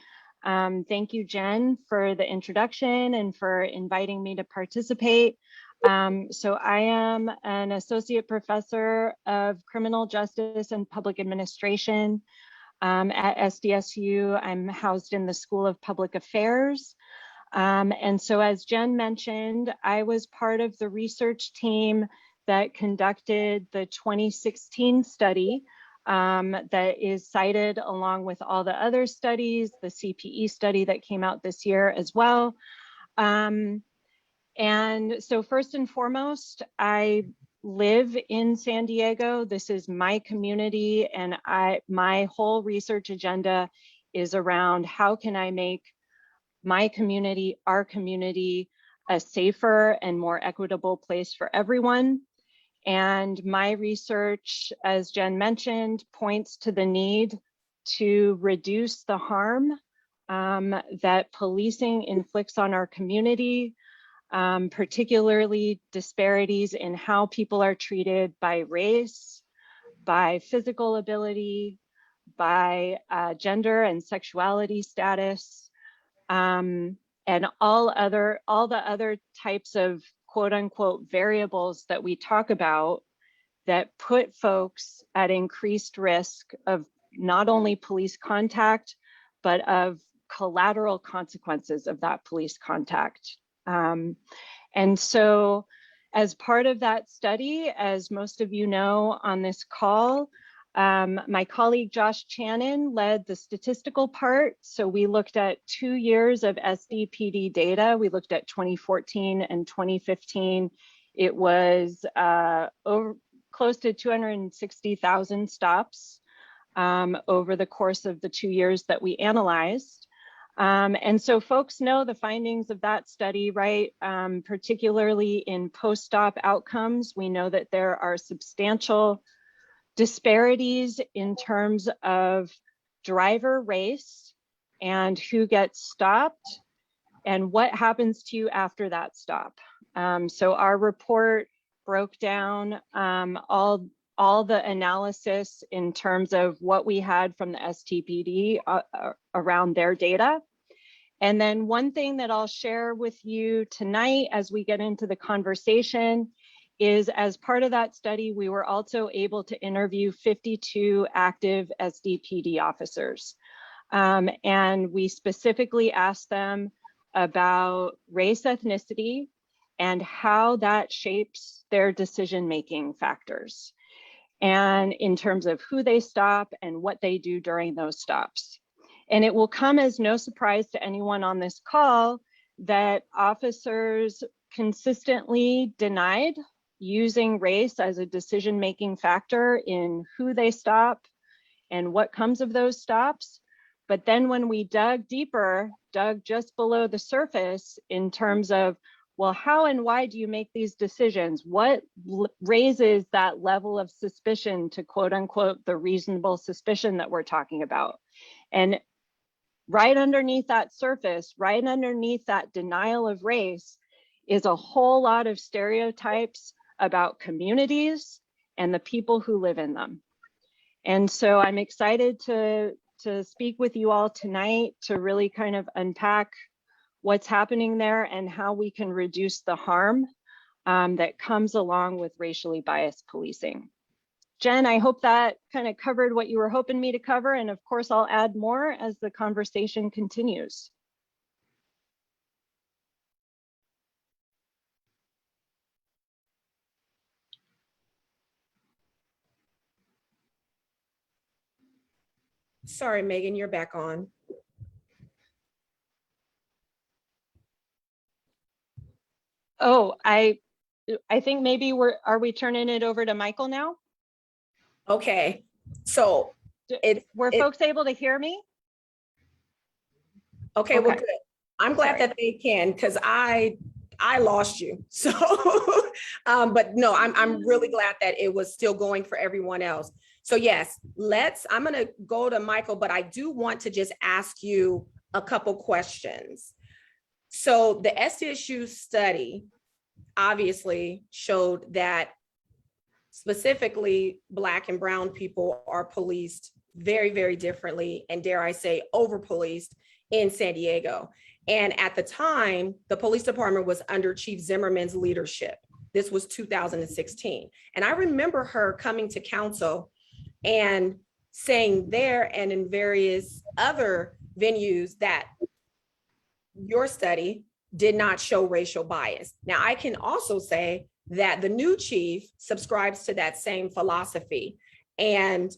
Thank you, Jen, for the introduction and for inviting me to participate. So I am an associate professor of criminal justice and public administration at SDSU. I'm housed in the School of Public Affairs. And so as Jen mentioned, I was part of the research team that conducted the 2016 study that is cited along with all the other studies, the CPE study that came out this year as well. And so first and foremost, I live in San Diego. This is my community, and my whole research agenda is around how can I make my community, our community, a safer and more equitable place for everyone. And my research, as Jen mentioned, points to the need to reduce the harm that policing inflicts on our community, particularly disparities in how people are treated by race, by physical ability, by gender and sexuality status, and all the other types of quote unquote variables that we talk about that put folks at increased risk of not only police contact, but of collateral consequences of that police contact. And so as part of that study, as most of you know on this call, my colleague Josh Channon led the statistical part. So we looked at 2 years of SDPD data. We looked at 2014 and 2015. It was close to 260,000 stops over the course of the 2 years that we analyzed. And so folks know the findings of that study, right? Particularly in post-stop outcomes, we know that there are substantial disparities in terms of driver race and who gets stopped and what happens to you after that stop. So our report broke down all the analysis in terms of what we had from the STPD around their data. And then one thing that I'll share with you tonight as we get into the conversation is as part of that study, we were also able to interview 52 active SDPD officers. And we specifically asked them about race, ethnicity, and how that shapes their decision-making factors. And in terms of who they stop and what they do during those stops. And it will come as no surprise to anyone on this call that officers consistently denied using race as a decision-making factor in who they stop and what comes of those stops. But then when we dug deeper, dug just below the surface in terms of, well, how and why do you make these decisions? What raises that level of suspicion to quote unquote, the reasonable suspicion that we're talking about? And right underneath that surface, right underneath that denial of race is a whole lot of stereotypes about communities and the people who live in them. And so I'm excited to speak with you all tonight to really kind of unpack what's happening there and how we can reduce the harm that comes along with racially biased policing. Jen, I hope that kind of covered what you were hoping me to cover. And of course, I'll add more as the conversation continues. Sorry, Megan, you're back on. Oh, I think maybe are we turning it over to Michael now? Okay, so Were folks able to hear me? okay, well, Okay. good. I'm glad Sorry. that they can, because I lost you. So, but no, I'm really glad that it was still going for everyone else. So yes, I'm gonna go to Michael, but I do want to just ask you a couple questions. So the SDSU study obviously showed that specifically Black and brown people are policed very, very differently, and dare I say, over-policed in San Diego. And at the time, the police department was under Chief Zimmerman's leadership. This was 2016. And I remember her coming to council and saying there and in various other venues that your study did not show racial bias. Now, I can also say that the new chief subscribes to that same philosophy. And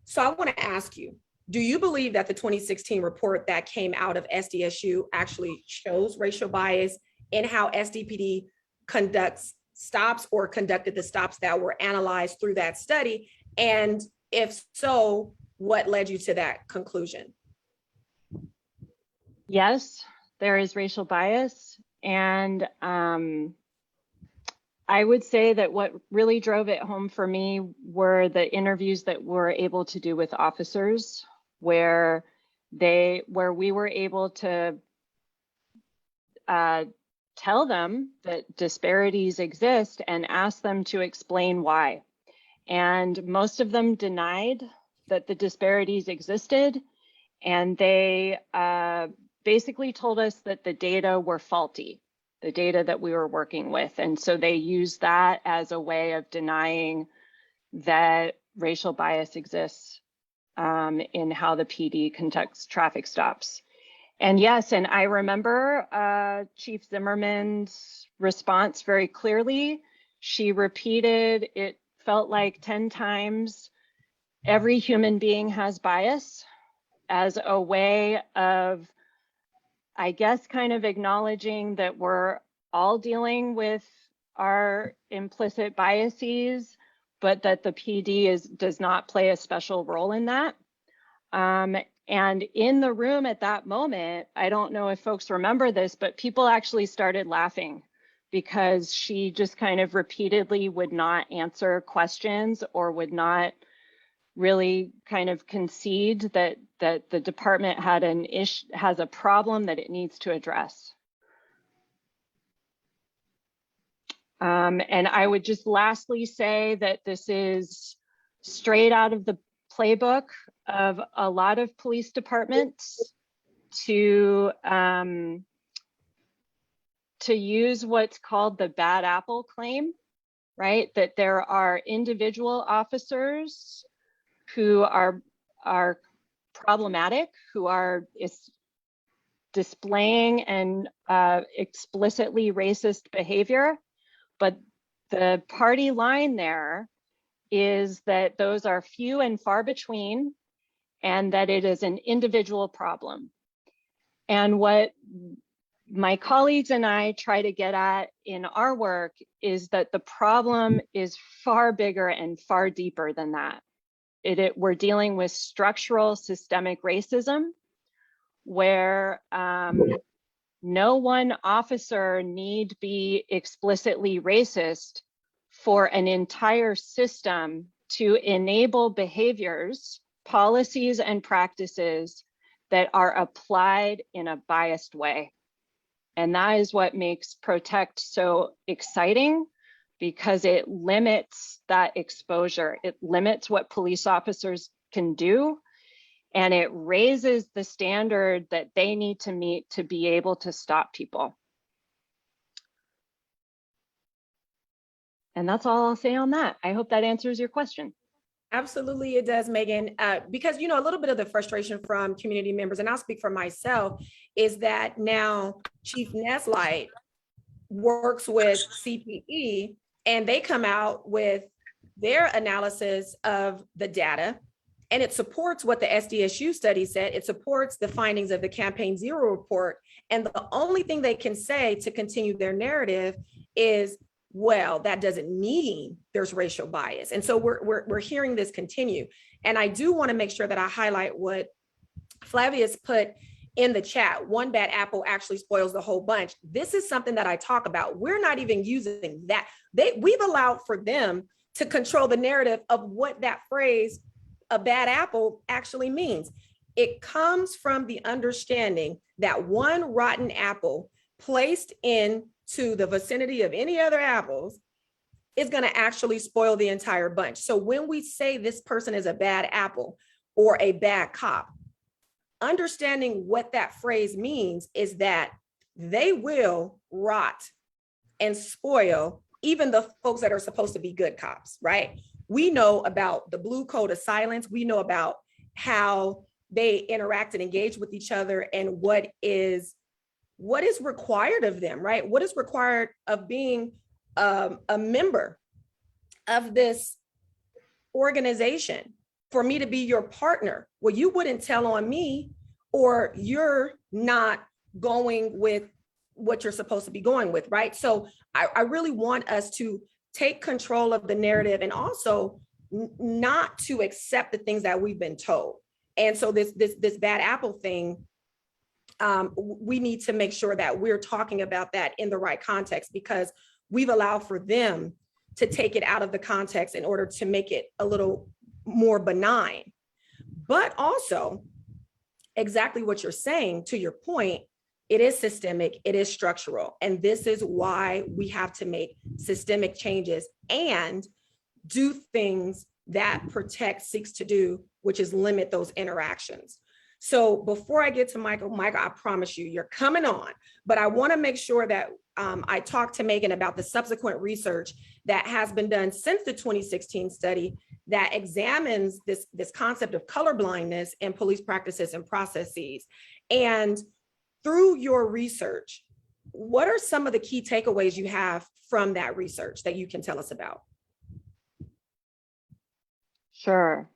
so I want to ask you, do you believe that the 2016 report that came out of SDSU actually shows racial bias in how SDPD conducts stops or conducted the stops that were analyzed through that study? And if so, what led you to that conclusion? Yes, there is racial bias. And I would say that what really drove it home for me were the interviews that we're able to do with officers, where we were able to tell them that disparities exist and ask them to explain why. And most of them denied that the disparities existed. And they basically told us that the data were faulty, the data that we were working with. And so they used that as a way of denying that racial bias exists in how the PD conducts traffic stops. And yes, and I remember Chief Zimmerman's response very clearly. She repeated, it felt like 10 times, every human being has bias, as a way of, I guess, kind of acknowledging that we're all dealing with our implicit biases, but that the PD does not play a special role in that. And in the room at that moment, I don't know if folks remember this, but people actually started laughing because she just kind of repeatedly would not answer questions or would not really kind of concede that the department has a problem that it needs to address. And I would just lastly say that this is straight out of the playbook of a lot of police departments to use what's called the bad apple claim, right? That there are individual officers who are problematic, who are displaying and explicitly racist behavior. But the party line there is that those are few and far between, and that it is an individual problem. And what my colleagues and I try to get at in our work is that the problem is far bigger and far deeper than that. We're dealing with structural systemic racism, where no one officer need be explicitly racist for an entire system to enable behaviors, policies, and practices that are applied in a biased way. And that is what makes Protect so exciting, because it limits that exposure. It limits what police officers can do, and it raises the standard that they need to meet to be able to stop people. And that's all I'll say on that. I hope that answers your question. Absolutely, it does, Megan. Because, you know, a little bit of the frustration from community members, and I'll speak for myself, is that now Chief Neslight works with CPE and they come out with their analysis of the data, and it supports what the SDSU study said. It supports the findings of the Campaign Zero report. And the only thing they can say to continue their narrative is, well, that doesn't mean there's racial bias. And so we're hearing this continue. And I do want to make sure that I highlight what Flavius put in the chat. One bad apple actually spoils the whole bunch. This is something that I talk about. We're not even using that. We've allowed for them to control the narrative of what that phrase, a bad apple, actually means. It comes from the understanding that one rotten apple placed into the vicinity of any other apples is going to actually spoil the entire bunch. So when we say this person is a bad apple or a bad cop, understanding what that phrase means is that they will rot and spoil even the folks that are supposed to be good cops, right? We know about the blue code of silence. We know about how they interact and engage with each other, and what is required of them, right? What is required of being a member of this organization for me to be your partner? Well, you wouldn't tell on me, or you're not going with what you're supposed to be going with, right? So I really want us to take control of the narrative, and also not to accept the things that we've been told. And so this bad apple thing, we need to make sure that we're talking about that in the right context, because we've allowed for them to take it out of the context in order to make it a little more benign. But also, exactly what you're saying, to your point, it is systemic, it is structural. And this is why we have to make systemic changes and do things that Protect seeks to do, which is limit those interactions. So before I get to Michael, I promise you, you're coming on, but I want to make sure that I talk to Megan about the subsequent research that has been done since the 2016 study that examines this concept of colorblindness in police practices and processes. And through your research, what are some of the key takeaways you have from that research that you can tell us about? Sure.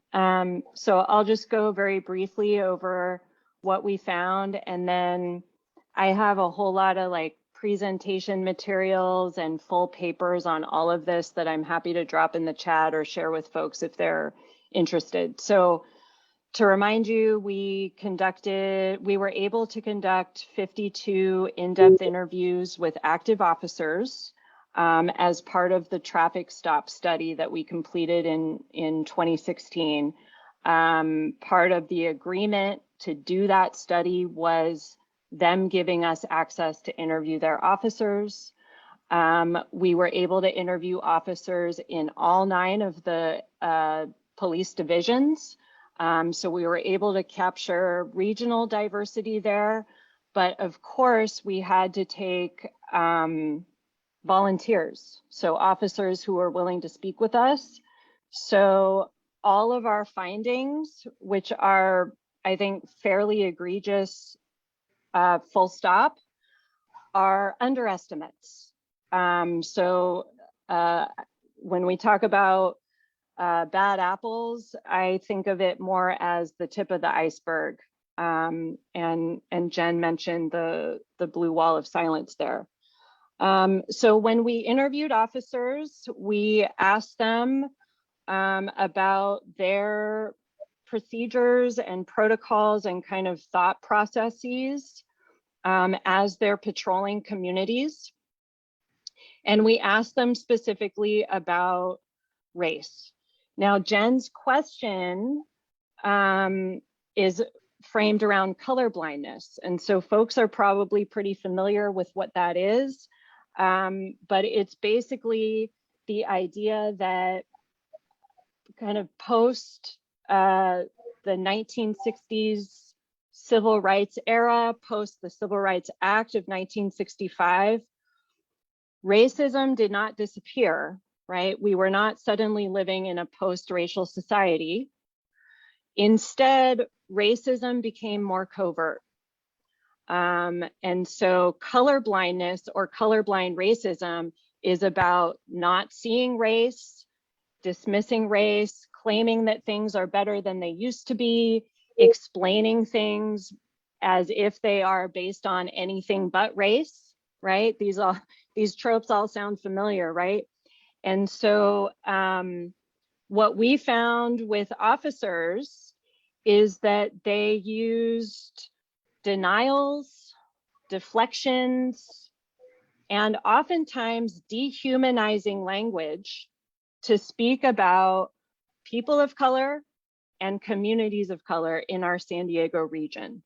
So I'll just go very briefly over what we found, and then I have a whole lot of presentation materials and full papers on all of this that I'm happy to drop in the chat or share with folks if they're interested. So to remind you, we were able to conduct 52 in-depth interviews with active officers as part of the traffic stop study that we completed in 2016. Part of the agreement to do that study was them giving us access to interview their officers. We were able to interview officers in all 9 of the police divisions. So we were able to capture regional diversity there. But of course, we had to take volunteers, so officers who are willing to speak with us. So all of our findings, which are, I think, fairly egregious, full stop, are underestimates. So when we talk about bad apples, I think of it more as the tip of the iceberg. And Jen mentioned the blue wall of silence there. So when we interviewed officers, we asked them about their procedures and protocols and kind of thought processes as they're patrolling communities. And we asked them specifically about race. Now, Jen's question is framed around color blindness. And so folks are probably pretty familiar with what that is. But it's basically the idea that kind of post the 1960s civil rights era, post the Civil Rights Act of 1965, racism did not disappear, right? We were not suddenly living in a post-racial society. Instead, racism became more covert. And so color blindness or colorblind racism is about not seeing race, dismissing race, claiming that things are better than they used to be, explaining things as if they are based on anything but race, right? These tropes all sound familiar, right? And so what we found with officers is that they used denials, deflections, and oftentimes dehumanizing language to speak about people of color and communities of color in our San Diego region.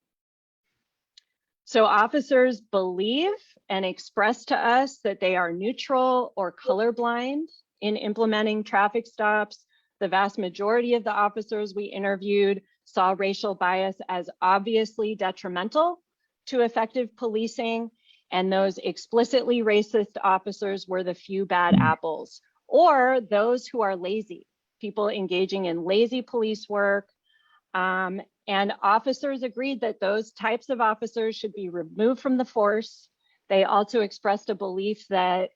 So officers believe and express to us that they are neutral or colorblind in implementing traffic stops. The vast majority of the officers we interviewed saw racial bias as obviously detrimental to effective policing, and those explicitly racist officers were the few bad apples, or those who are lazy, people engaging in lazy police work. And officers agreed that those types of officers should be removed from the force. They also expressed a belief that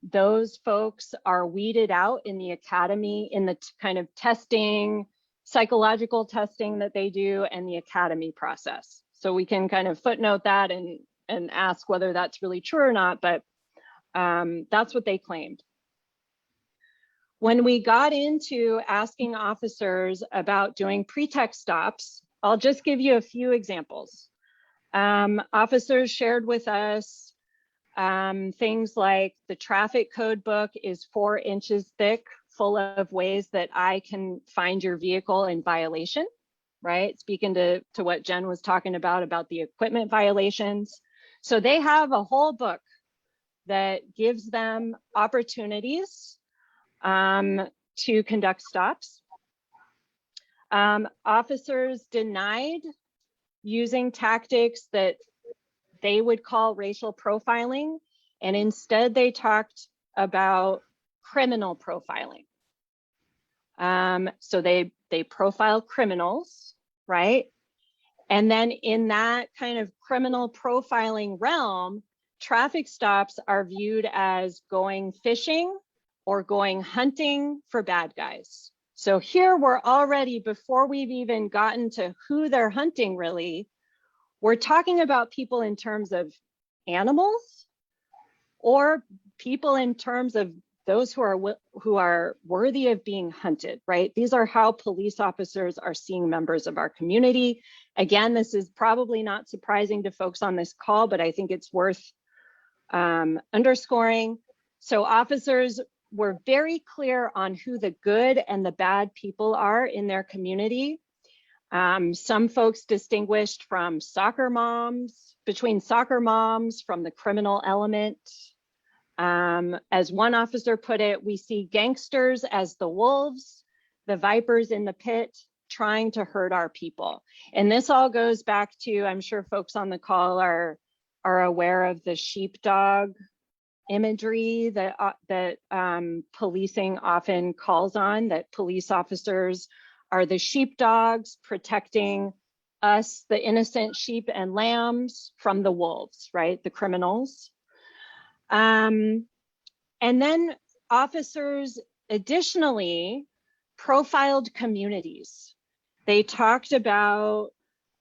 those folks are weeded out in the academy, in the kind of testing, psychological testing that they do, and the academy process. So we can kind of footnote that and ask whether that's really true or not, but that's what they claimed. When we got into asking officers about doing pretext stops, I'll just give you a few examples. Officers shared with us things like the traffic code book is 4 inches thick, full of ways that I can find your vehicle in violation, right? Speaking to what Jen was talking about the equipment violations. So they have a whole book that gives them opportunities to conduct stops. Officers denied using tactics that they would call racial profiling, and instead they talked about criminal profiling. So they profile criminals, right? And then in that kind of criminal profiling realm, traffic stops are viewed as going fishing or going hunting for bad guys. So here we're already, before we've even gotten to who they're hunting really, we're talking about people in terms of animals or people in terms of those who are worthy of being hunted, right? These are how police officers are seeing members of our community. Again, this is probably not surprising to folks on this call, but I think it's worth underscoring. So officers were very clear on who the good and the bad people are in their community. Some folks distinguished between soccer moms from the criminal element. As one officer put it, we see gangsters as the wolves, the vipers in the pit, trying to hurt our people. And this all goes back to, I'm sure folks on the call are aware of the sheepdog imagery that policing often calls on, that police officers are the sheepdogs protecting us, the innocent sheep and lambs, from the wolves, right? The criminals. And then officers additionally profiled communities. They talked about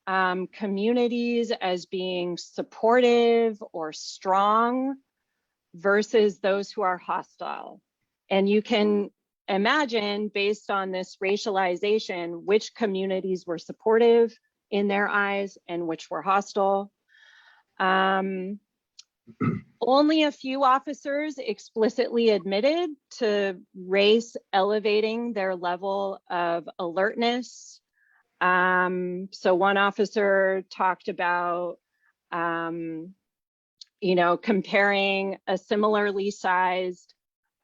communities as being supportive or strong versus those who are hostile. And you can imagine, based on this racialization, which communities were supportive in their eyes and which were hostile. Only a few officers explicitly admitted to race elevating their level of alertness. So one officer talked about, comparing a similarly sized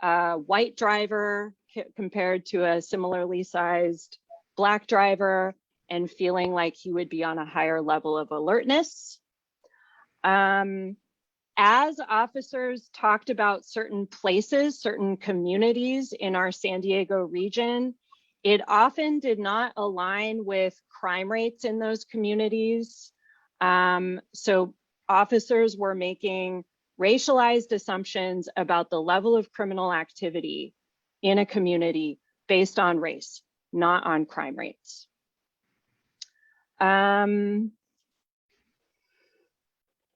white driver compared to a similarly sized Black driver, and feeling like he would be on a higher level of alertness. As officers talked about certain places, certain communities in our San Diego region, it often did not align with crime rates in those communities. So officers were making racialized assumptions about the level of criminal activity in a community based on race, not on crime rates. And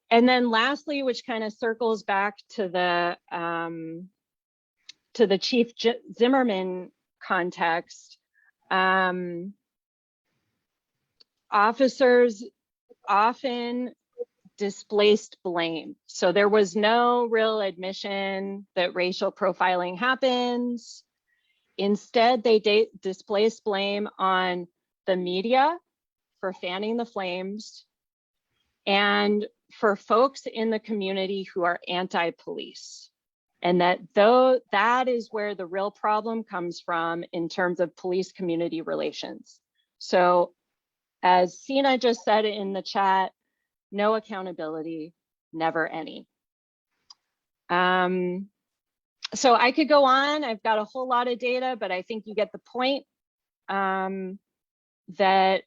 then lastly, which kind of circles back to the Chief Zimmerman context, officers often displaced blame. So there was no real admission that racial profiling happens. Instead, they displaced blame on the media for fanning the flames, and for folks in the community who are anti-police. And that is where the real problem comes from in terms of police community relations. So as Sina just said in the chat, no accountability, never any. So I could go on, I've got a whole lot of data, but I think you get the point, that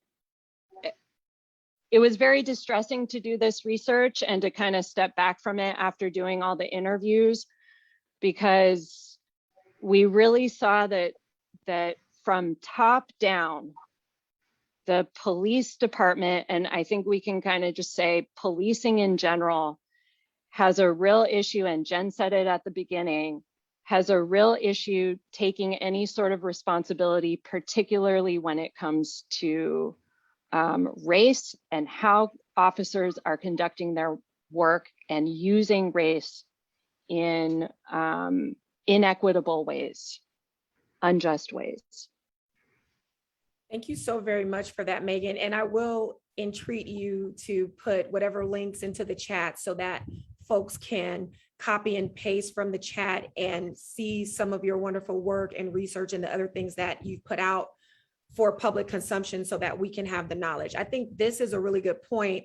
it was very distressing to do this research and to kind of step back from it after doing all the interviews, because we really saw that from top down, the police department, and I think we can kind of just say policing in general, has a real issue, and Jen said it at the beginning, has a real issue taking any sort of responsibility, particularly when it comes to race and how officers are conducting their work and using race in inequitable ways, unjust ways. Thank you so very much for that, Megan. And I will entreat you to put whatever links into the chat so that folks can copy and paste from the chat and see some of your wonderful work and research and the other things that you've put out for public consumption so that we can have the knowledge. I think this is a really good point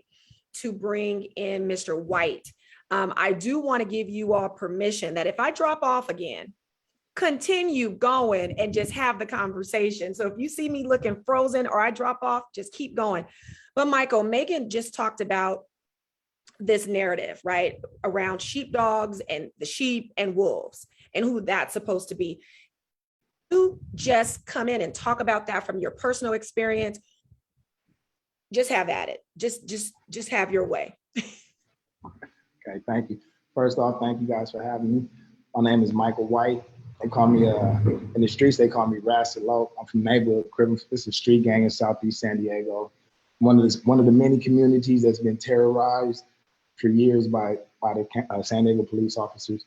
to bring in Mr. Whyte. I do want to give you all permission that if I drop off again, continue going and just have the conversation. So if you see me looking frozen or I drop off, just keep going. But Michael, Megan just talked about this narrative, right, around sheepdogs and the sheep and wolves and who that's supposed to be. You just come in and talk about that from your personal experience. Just have at it. Just have your way. Okay, thank you. First off, thank you guys for having me. My name is Michael Whyte. They call me, in the streets, they call me Rasilo. I'm from neighborhood criminal. This is a street gang in Southeast San Diego. One of the many communities that's been terrorized for years by the San Diego police officers.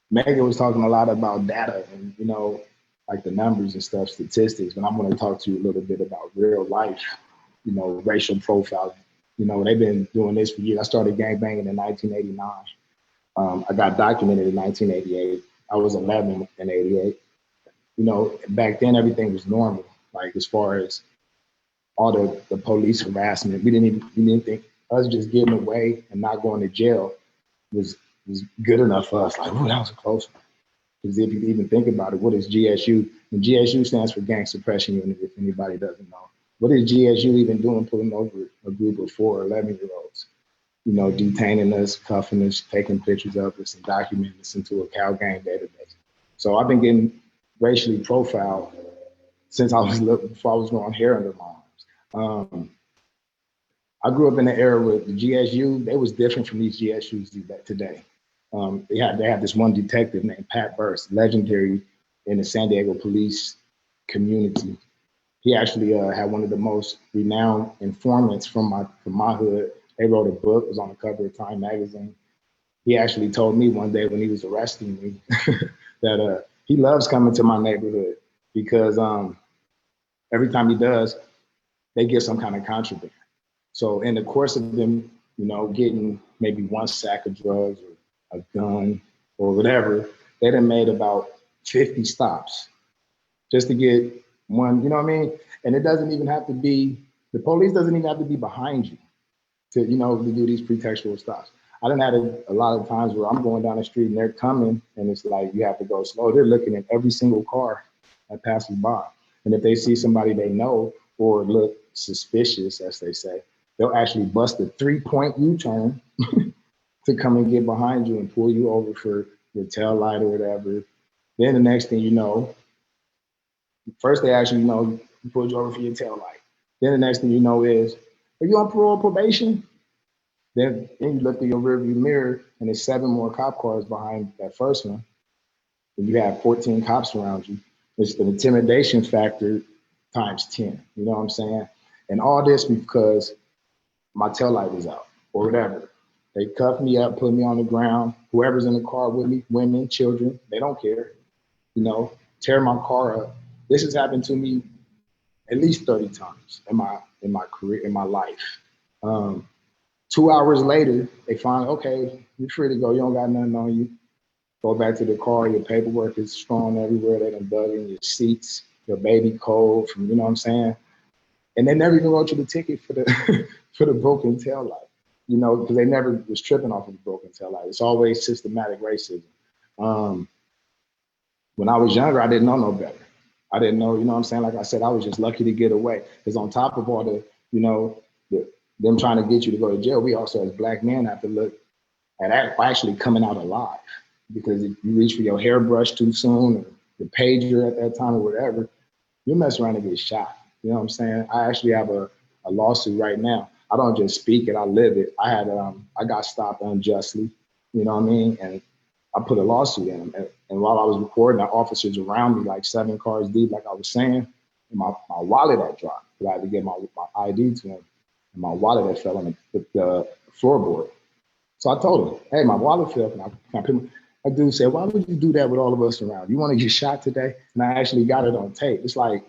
Megan was talking a lot about data and, like the numbers and stuff, statistics, but I'm going to talk to you a little bit about real life, racial profiling. They've been doing this for years. I started gangbanging in 1989. I got documented in 1988. I was 11 in 88. Back then everything was normal. Like as far as all the police harassment, we didn't think us just getting away and not going to jail was was good enough for us. Like, oh, that was a close one. Because if you even think about it, what is GSU? And GSU stands for Gang Suppression Unit, if anybody doesn't know. What is GSU even doing pulling over a group of 4 or 11-year-olds? You know, detaining us, cuffing us, taking pictures of us, and documenting us into a cow gang database. So I've been getting racially profiled since I was little, before I was growing hair under my arms. I grew up in the era where the GSU, they was different from these GSUs today. They had this one detective named Pat Burst, legendary in the San Diego police community. He actually had one of the most renowned informants from my hood. They wrote a book, it was on the cover of Time magazine. He actually told me one day when he was arresting me that he loves coming to my neighborhood because every time he does, they get some kind of contraband. So in the course of them, you know, getting maybe 1 sack of drugs or a gun or whatever, they done made about 50 stops just to get one, you know what I mean? And it doesn't even have to be, the police doesn't even have to be behind you to, you know, to do these pretextual stops. I done had a lot of times where I'm going down the street and they're coming and it's like, you have to go slow. They're looking at every single car that passes by. And if they see somebody they know or look suspicious, as they say, they'll actually bust a 3-point U-turn to come and get behind you and pull you over for your tail light or whatever. Then the next thing you know, first they actually, you know, pulled you over for your tail light. Then the next thing you know is, are you on parole or probation? Then you look through your rearview mirror and there's 7 more cop cars behind that first one. And you have 14 cops around you. It's the intimidation factor times 10, you know what I'm saying? And all this because my taillight was out or whatever. They cuff me up, put me on the ground. Whoever's in the car with me, women, children, they don't care, you know, tear my car up. This has happened to me at least 30 times in my career, in my life. 2 hours later, they find, okay, you're free to go. You don't got nothing on you. Go back to the car. Your paperwork is strewn everywhere. They done dug in your seats, your baby cold from, you know what I'm saying? And they never even wrote you the ticket for the for the broken tail light, you know, because they never was tripping off of the broken tail light. It's always systematic racism. When I was younger, I didn't know no better. I didn't know, you know what I'm saying? Like I said, I was just lucky to get away. Because on top of all the, you know, them trying to get you to go to jail, we also as Black men have to look at actually coming out alive. Because if you reach for your hairbrush too soon, or the pager at that time or whatever, you'll mess around and get shot. You know what I'm saying? I actually have a lawsuit right now. I don't just speak it, I live it. I got stopped unjustly, you know what I mean? And I put a lawsuit in. And while I was recording, the officers around me, like 7 cars deep, like I was saying, and my wallet had dropped. I had to get my ID to him. And my wallet had fell on the floorboard. So I told him, hey, my wallet fell. A dude said, why would you do that with all of us around? You want to get shot today? And I actually got it on tape. It's like,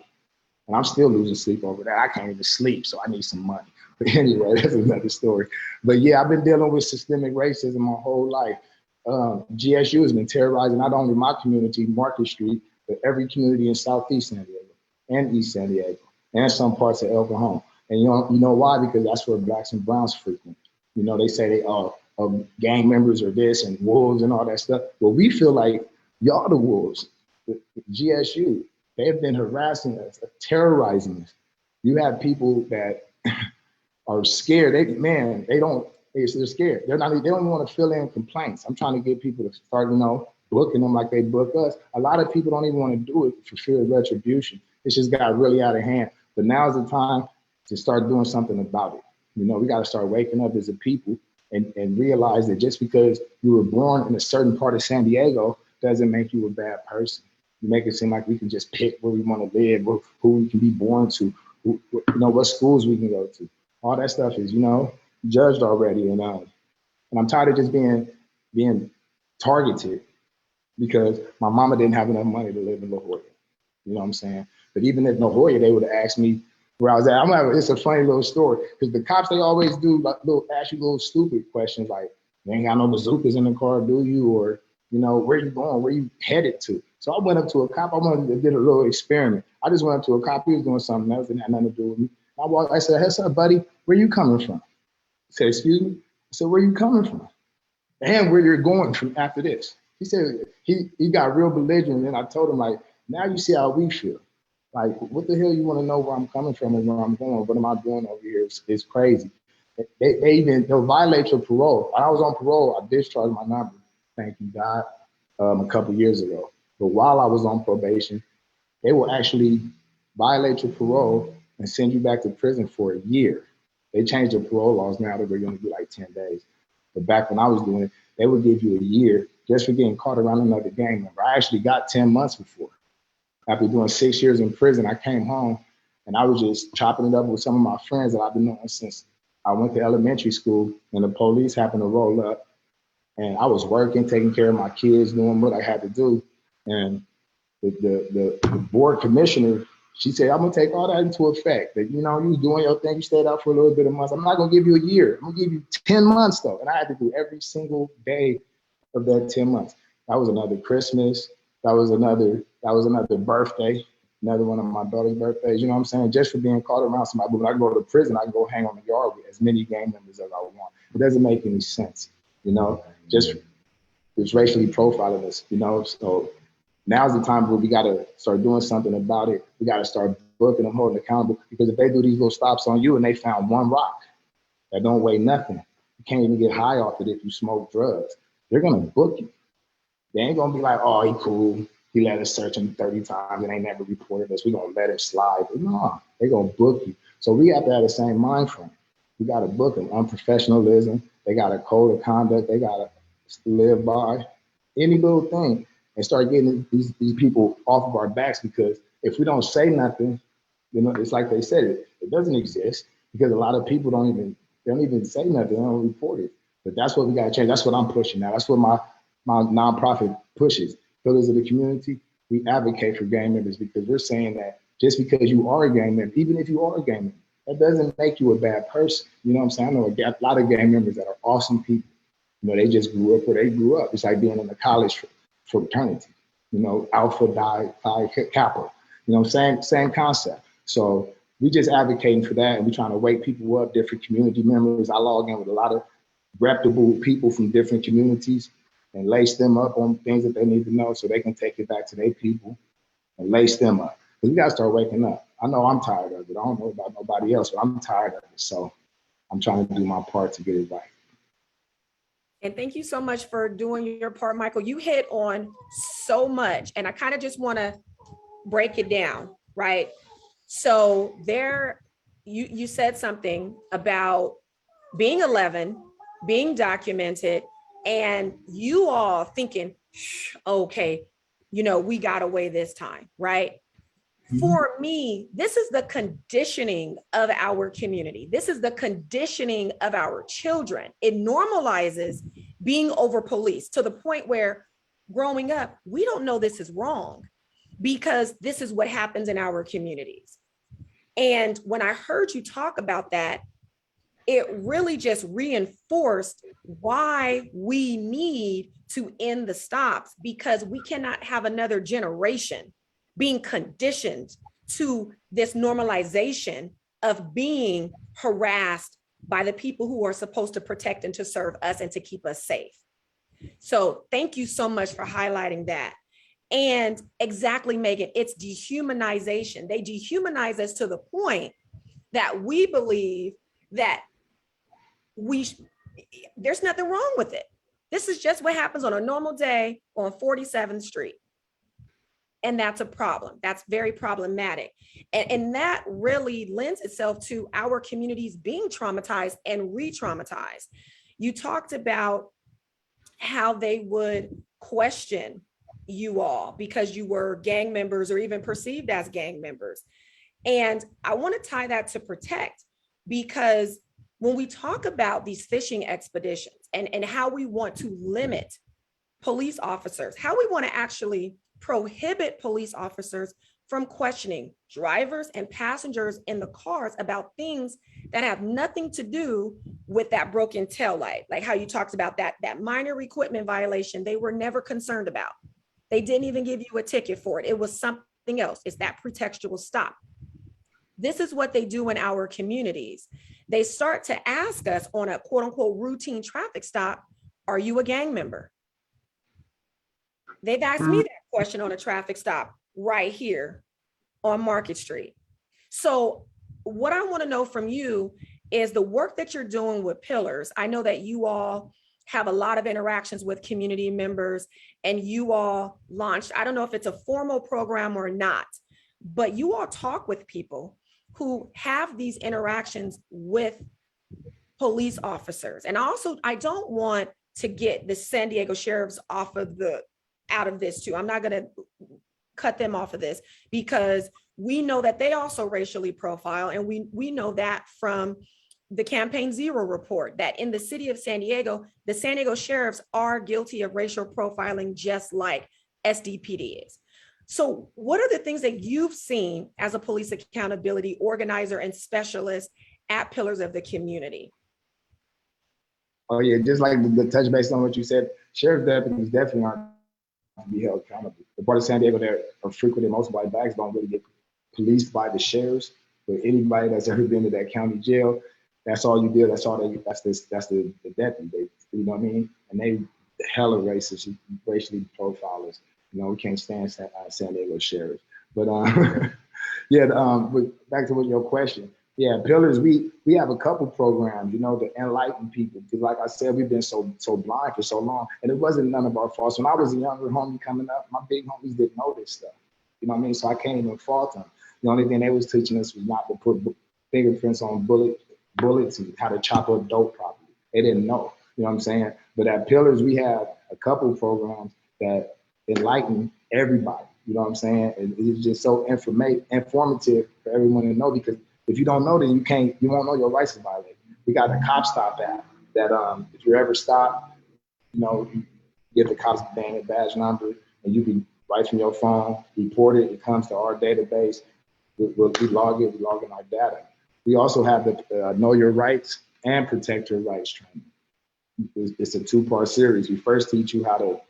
and I'm still losing sleep over that. I can't even sleep, so I need some money. But anyway, that's another story. But yeah, I've been dealing with systemic racism my whole life. GSU has been terrorizing not only my community, Market Street, but every community in Southeast San Diego and East San Diego and some parts of El Cajon. And you know why? Because that's where Blacks and Browns frequent. You know, they say they gang members are this and wolves and all that stuff. Well, we feel like y'all the wolves, the GSU. They have been harassing us, terrorizing us. You have people that are scared. They're scared. They don't even want to fill in complaints. I'm trying to get people to start, you know, booking them like they book us. A lot of people don't even want to do it for fear of retribution. It's just got really out of hand. But now's the time to start doing something about it. You know, we got to start waking up as a people and realize that just because you were born in a certain part of San Diego doesn't make you a bad person. You make it seem like we can just pick where we want to live, who we can be born to, you know, what schools we can go to. All that stuff is, you know, judged already. And I'm tired of just being targeted because my mama didn't have enough money to live in La Jolla. You know what I'm saying? But even in La Jolla, they would have asked me where I was at. It's a funny little story because the cops, they always do like ask you little stupid questions like, you ain't got no bazookas in the car, do you? Or, you know, where you going? Where you headed to? So I went up to a cop. I wanted to do a little experiment. I just went up to a cop. He was doing something else. Didn't have nothing to do with me. I said, hey, sir, buddy, where you coming from? He said, excuse me? I said, where you coming from? and where you're going from after this. He said he got real belligerent, and I told him, like, now you see how we feel. Like, what the hell you want to know where I'm coming from and where I'm going? What am I doing over here? It's crazy. They'll violate your parole. When I was on parole, I discharged my number, thank you God, a couple years ago. But while I was on probation, they will actually violate your parole and send you back to prison for a year. They changed the parole laws now that they're going to do like 10 days. But back when I was doing it, they would give you a year just for getting caught around another gang member. I actually got 10 months before. After doing 6 years in prison, I came home and I was just chopping it up with some of my friends that I've been knowing since I went to elementary school, and the police happened to roll up. And I was working, taking care of my kids, doing what I had to do. And the board commissioner, she said, I'm gonna take all that into effect. That, you know, you was doing your thing, you stayed out for a little bit of months. I'm not gonna give you a year. I'm gonna give you 10 months though. And I had to do every single day of that 10 months. That was another Christmas. That was another birthday, another one of my daughter's birthdays. You know what I'm saying? Just for being caught around somebody. But when I go to prison, I can go hang on the yard with as many gang members as I want. It doesn't make any sense, you know, just it's racially profiling us, you know. So now's the time where we got to start doing something about it. We got to start booking them, holding accountable, because if they do these little stops on you and they found one rock that don't weigh nothing, you can't even get high off it if you smoke drugs, they're going to book you. They ain't going to be like, oh, he cool. He let us search him 30 times and ain't never reported us. We're going to let him slide. But no, they're going to book you. So we have to have the same mind frame. We got to book them. Unprofessionalism. They got a code of conduct. They got to live by any little thing and start getting these people off of our backs, because if we don't say nothing, you know, it's like they said, it doesn't exist, because a lot of people don't even say nothing. They don't report it. But that's what we got to change. That's what I'm pushing now. That's what my nonprofit pushes. Pillars of the community, we advocate for gang members, because we're saying that just because you are a gang member, even if you are a gang member, that doesn't make you a bad person. You know what I'm saying? I know a lot of gang members that are awesome people. You know, they just grew up where they grew up. It's like being in a college fraternity, you know, Alpha, Phi, Kappa. You know what I'm saying? Same concept. So we just advocating for that, and we trying to wake people up, different community members. I log in with a lot of reputable people from different communities and lace them up on things that they need to know so they can take it back to their people and lace them up. Because we got to start waking up. I know I'm tired of it. I don't know about nobody else, but I'm tired of it. So I'm trying to do my part to get it right. And thank you so much for doing your part, Michael. You hit on so much, and I kind of just want to break it down, right? So you said something about being 11, being documented, and you all thinking, okay, you know, we got away this time, right? For me, this is the conditioning of our community. This is the conditioning of our children. It normalizes being over policed to the point where growing up, we don't know this is wrong because this is what happens in our communities. And when I heard you talk about that, it really just reinforced why we need to end the stops, because we cannot have another generation being conditioned to this normalization of being harassed by the people who are supposed to protect and to serve us and to keep us safe. So thank you so much for highlighting that. And exactly, Megan, it's dehumanization. They dehumanize us to the point that we believe that there's nothing wrong with it. This is just what happens on a normal day on 47th Street. And that's a problem. That's very problematic. And that really lends itself to our communities being traumatized and re-traumatized. You talked about how they would question you all because you were gang members or even perceived as gang members. And I want to tie that to protect, because when we talk about these fishing expeditions and how we want to limit police officers, how we want to actually prohibit police officers from questioning drivers and passengers in the cars about things that have nothing to do with that broken taillight, like how you talked about that minor equipment violation they were never concerned about. They didn't even give you a ticket for it. It was something else. It's that pretextual stop. This is what they do in our communities. They start to ask us on a quote unquote routine traffic stop are you a gang member? They've asked me that question on a traffic stop right here on Market Street. So what I want to know from you is the work that you're doing with Pillars. I know that you all have a lot of interactions with community members, and you all launched, I don't know if it's a formal program or not, but you all talk with people who have these interactions with police officers. And also, I don't want to get the San Diego sheriffs out of this too. I'm not going to cut them off of this, because we know that they also racially profile, and we know that from the Campaign Zero report, that in the city of San Diego, the San Diego sheriffs are guilty of racial profiling, just like SDPD is. So what are the things that you've seen as a police accountability organizer and specialist at Pillars of the Community? Oh yeah, just like the touch base on what you said, sheriff deputies definitely aren't to be held accountable. The part of San Diego that are frequented most white bags don't really get policed by the sheriffs, but anybody that's ever been to that county jail, that's all you did. That's all they. That's the deputy. You know what I mean? And they hella racist, racially profilers. You know, we can't stand San Diego sheriffs. But yeah. But back to what your question. Yeah, Pillars. We have a couple programs. You know, to enlighten people. Because like I said, we've been so blind for so long, and it wasn't none of our faults. When I was a younger homie coming up, my big homies didn't know this stuff. You know what I mean? So I can't even fault them. The only thing they was teaching us was not to put fingerprints on bullets and how to chop up dope properly. They didn't know, you know what I'm saying? But at Pillars, we have a couple programs that enlighten everybody, you know what I'm saying? It's just so informative for everyone to know, because if you don't know, then you won't know your rights are violated. We got the Cop Stop app that if you're ever stopped, you know, you get the cops badge number, and you can right from your phone, report it, it comes to our database, we log it, we log in our data. We also have the Know Your Rights and Protect Your Rights training. It's a two-part series. We first teach you how to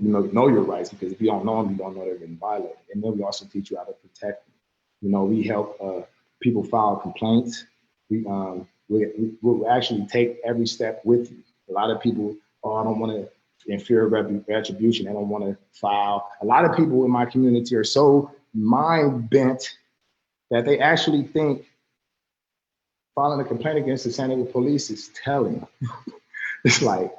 know your rights, because if you don't know them, you don't know they're getting violated. And then we also teach you how to protect them. You know, we help people file complaints. We'll actually take every step with you. A lot of people, I don't want to, in fear of retribution, they don't want to file. A lot of people in my community are so mind bent that they actually think filing a complaint against the San Diego police is telling. It's like,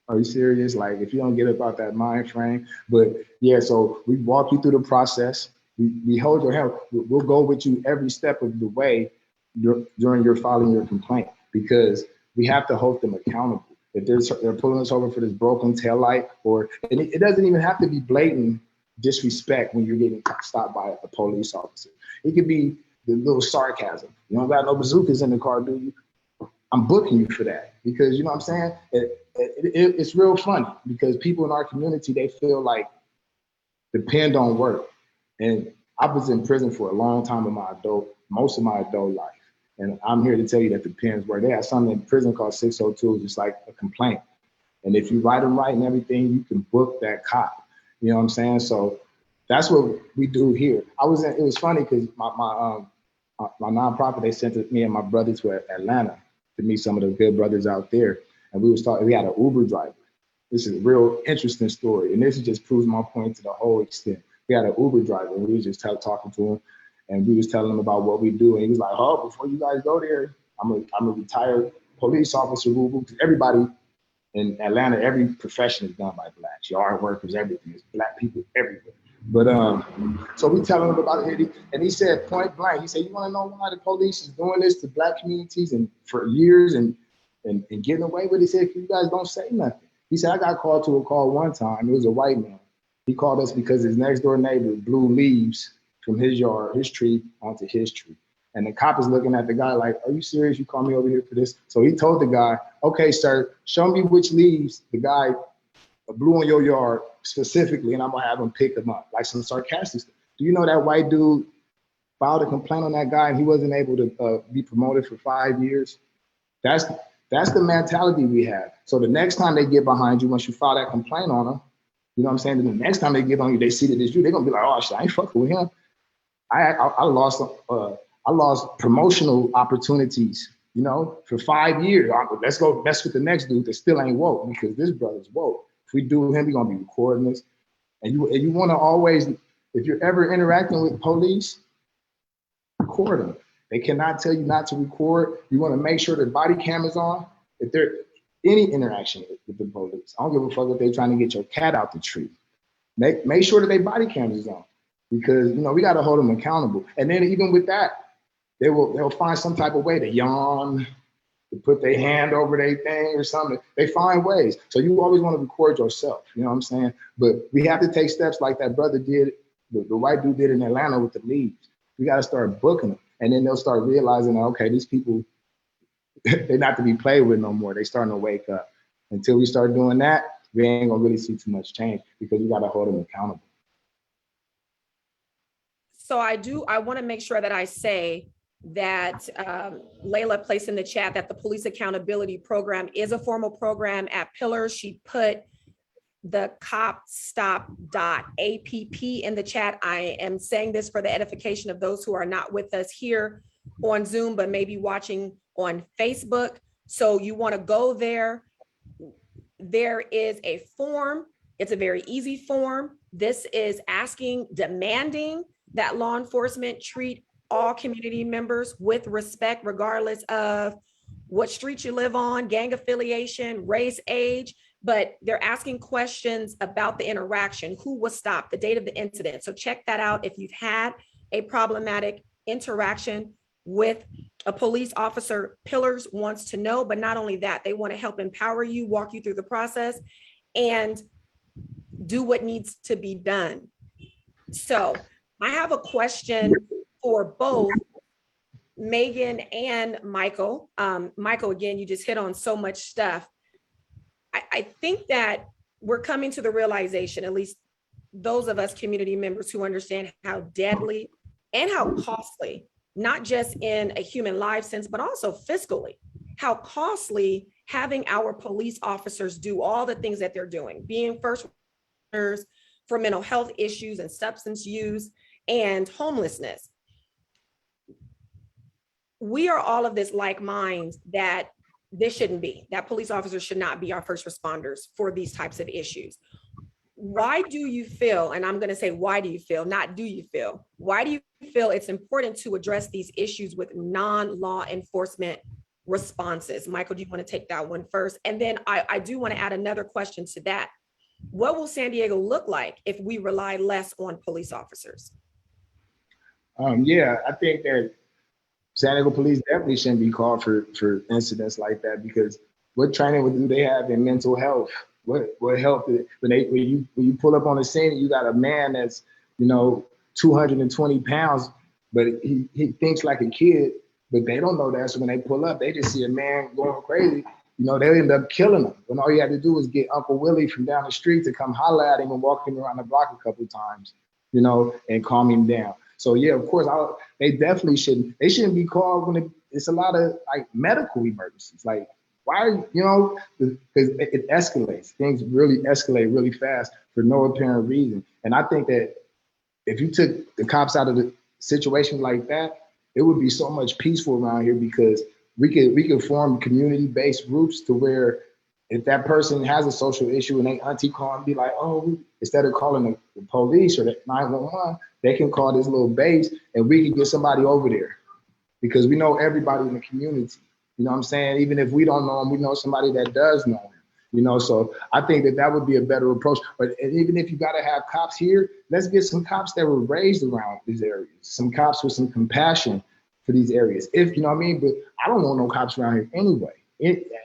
are you serious? Like, if you don't get about that mind frame. But yeah, so we walk you through the process. We hold your hand. We'll go with you every step of the way during your filing your complaint, because we have to hold them accountable. If they're pulling us over for this broken taillight, and it doesn't even have to be blatant disrespect when you're getting stopped by a police officer. It could be the little sarcasm. You don't got no bazookas in the car, do you? I'm booking you for that, because you know what I'm saying? It's real funny, because people in our community, they feel like the pen don't work. And I was in prison for a long time in most of my adult life. And I'm here to tell you that the pens work. They have something in prison called 602, just like a complaint. And if you write them right and everything, you can book that cop. You know what I'm saying? So that's what we do here. It was funny, because my nonprofit, they sent me and my brother to Atlanta to meet some of the good brothers out there. And we had an Uber driver. This is a real interesting story. And this just proves my point to the whole extent. We had an Uber driver, and we was just talking to him, and we was telling him about what we do. And he was like, oh, before you guys go there, I'm a retired police officer, because everybody in Atlanta, every profession is done by blacks, yard workers, everything. There's black people everywhere. But so we telling him about it, and he said point blank, he said, you want to know why the police is doing this to black communities and for years and getting away with it? He said, you guys don't say nothing. He said, I got called to a call one time. It was a white man. He called us because his next door neighbor blew leaves from his yard, his tree, onto his tree. And the cop is looking at the guy like, are you serious? You called me over here for this? So he told the guy, okay, sir, show me which leaves the guy blew on your yard specifically, and I'm gonna have him pick them up, like some sarcastic stuff. Do you know that white dude filed a complaint on that guy and he wasn't able to be promoted for 5 years? That's the mentality we have. So the next time they get behind you, once you file that complaint on them, you know what I'm saying? The next time they get on you, they see that it's you, they're gonna be like, oh shit, I ain't fucking with him. I lost promotional opportunities you know, for 5 years. Let's go mess with the next dude that still ain't woke, because this brother's woke. If we do him, we're gonna be recording this. And you want to always, if you're ever interacting with police, record them. They cannot tell you not to record. You want to make sure the body cam is on. If there any interaction with the police, I don't give a fuck if they're trying to get your cat out the tree. Make sure that their body cam is on, because, you know, we got to hold them accountable. And then even with that, they'll find some type of way to yawn, to put their hand over their thing or something. They find ways. So you always want to record yourself, you know what I'm saying? But we have to take steps like that brother did, the white dude did in Atlanta with the leaves. We got to start booking them. And then they'll start realizing that, okay, these people, they're not to be played with no more. They starting to wake up. Until we start doing that, we ain't gonna really see too much change, because we got to hold them accountable. So I want to make sure that I say that Layla placed in the chat that the police accountability program is a formal program at Pillars. She put the copstop.app in the chat. I am saying this for the edification of those who are not with us here on Zoom, but maybe watching on Facebook. So you want to go there. There is a form. It's a very easy form. This is demanding that law enforcement treat all community members with respect, regardless of what street you live on, gang affiliation, race, age, but they're asking questions about the interaction, who was stopped, the date of the incident. So check that out if you've had a problematic interaction with a police officer. Pillars wants to know, but not only that, they want to help empower you, walk you through the process, and do what needs to be done. So I have a question for both Megan and Michael. Michael, again, you just hit on so much stuff. I think that we're coming to the realization, at least those of us community members who understand how deadly and how costly, not just in a human life sense, but also fiscally, how costly having our police officers do all the things that they're doing, being first responders for mental health issues and substance use and homelessness. We are all of this like mind that this shouldn't be, that police officers should not be our first responders for these types of issues. Why do you feel, and I'm going to say, why do you feel, not do you feel, why do you feel it's important to address these issues with non-law enforcement responses? Michael, do you want to take that one first? And then I do want to add another question to that. What will San Diego look like if we rely less on police officers? Yeah, I think that San Diego police definitely shouldn't be called for incidents like that, because what training do they have in mental health? What help when you pull up on the scene and you got a man that's, you know, 220 pounds, but he thinks like a kid, but they don't know that. So when they pull up, they just see a man going crazy. You know, they end up killing him. When all you had to do was get Uncle Willie from down the street to come holler at him and walk him around the block a couple of times, you know, and calm him down. So yeah, of course, they definitely shouldn't. They shouldn't be called when it's a lot of like medical emergencies. Like, why, you know, because it escalates. Things really escalate really fast for no apparent reason. And I think that if you took the cops out of the situation like that, it would be so much peaceful around here, because we could form community-based groups to where if that person has a social issue and they auntie call and be like, oh, instead of calling the police or the 911, they can call this little base and we can get somebody over there, because we know everybody in the community. You know what I'm saying? Even if we don't know them, we know somebody that does know them. You know, so I think that would be a better approach. But even if you got to have cops here, let's get some cops that were raised around these areas, some cops with some compassion for these areas. If you know what I mean, but I don't want no cops around here anyway,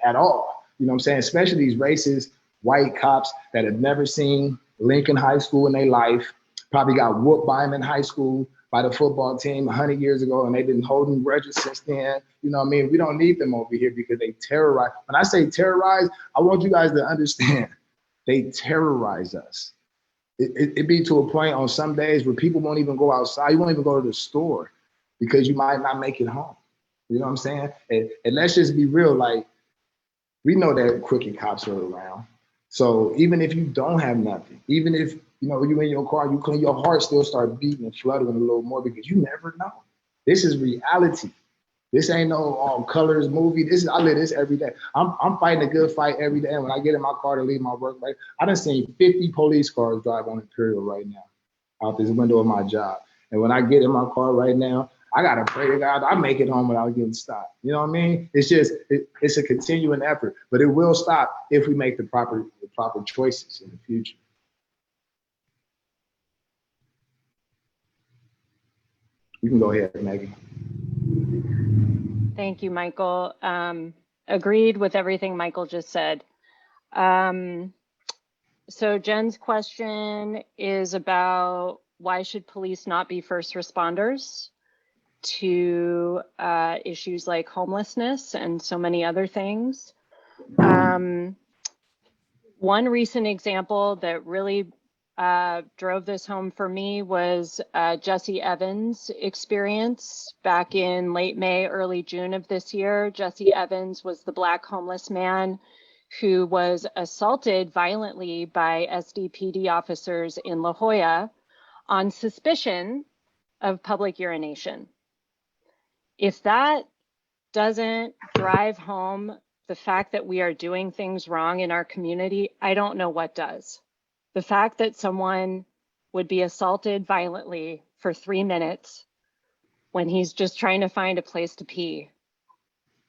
at all. You know what I'm saying? Especially these racist white cops that have never seen Lincoln High School in their life, probably got whooped by them in high school by the football team 100 years ago, and they've been holding grudges since then. You know what I mean? We don't need them over here because they terrorize. When I say terrorize, I want you guys to understand, they terrorize us. It be to a point on some days where people won't even go outside. You won't even go to the store because you might not make it home. You know what I'm saying? And let's just be real, like, we know that crooked cops are around. So even if you don't have nothing, even if, you know, you in your car, you clean, your heart still start beating and fluttering a little more, because you never know. This is reality. This ain't no all colors movie. I live this every day. I'm fighting a good fight every day. And when I get in my car to leave my work, right, I done seen 50 police cars drive on Imperial right now out this window of my job. And when I get in my car right now, I gotta pray to God I make it home without getting stopped. You know what I mean? It's just it's a continuing effort, but it will stop if we make the proper choices in the future. You can go ahead, Megan. Thank you, Michael. Agreed with everything Michael just said. So Jen's question is about why should police not be first responders to issues like homelessness and so many other things. One recent example that really drove this home for me was Jesse Evans' experience back in late May, early June of this year. Jesse Evans was the Black homeless man who was assaulted violently by SDPD officers in La Jolla on suspicion of public urination. If that doesn't drive home the fact that we are doing things wrong in our community, I don't know what does. The fact that someone would be assaulted violently for 3 minutes when he's just trying to find a place to pee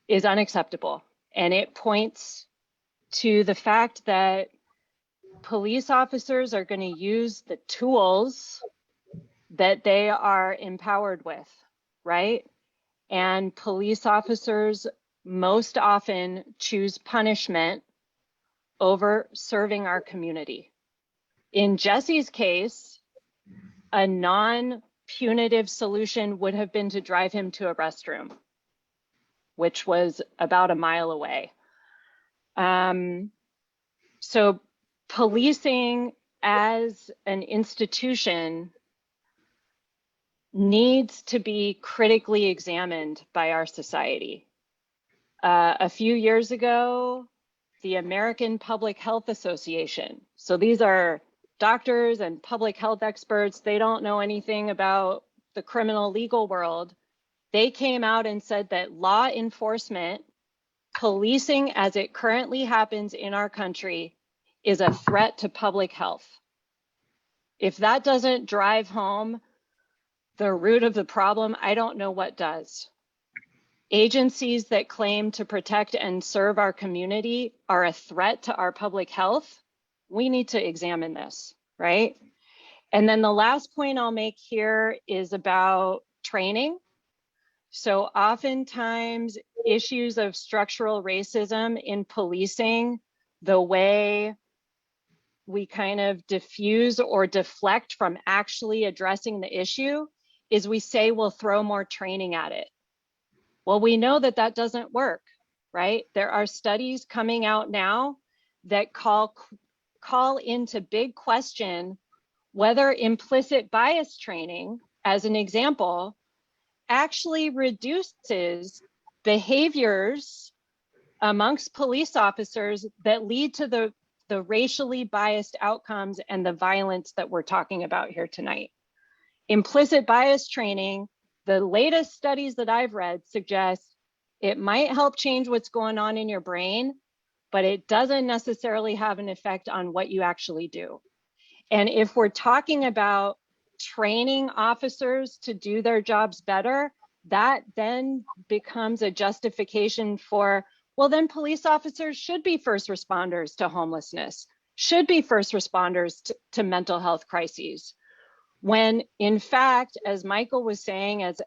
is unacceptable. And it points to the fact that police officers are going to use the tools that they are empowered with, right? And police officers most often choose punishment over serving our community. In Jesse's case, a non-punitive solution would have been to drive him to a restroom, which was about a mile away. So policing as an institution needs to be critically examined by our society. A few years ago, the American Public Health Association, so these are doctors and public health experts, they don't know anything about the criminal legal world. They came out and said that law enforcement, policing as it currently happens in our country, is a threat to public health. If that doesn't drive home the root of the problem, I don't know what does. Agencies that claim to protect and serve our community are a threat to our public health. We need to examine this, right? And then the last point I'll make here is about training. So oftentimes issues of structural racism in policing, the way we kind of diffuse or deflect from actually addressing the issue is we say we'll throw more training at it. Well, we know that that doesn't work, right? There are studies coming out now that call into big question whether implicit bias training, as an example, actually reduces behaviors amongst police officers that lead to the racially biased outcomes and the violence that we're talking about here tonight. Implicit bias training, the latest studies that I've read suggest it might help change what's going on in your brain, but it doesn't necessarily have an effect on what you actually do. And if we're talking about training officers to do their jobs better, that then becomes a justification for, well, then police officers should be first responders to homelessness, should be first responders to mental health crises. When in fact, as Michael was saying, as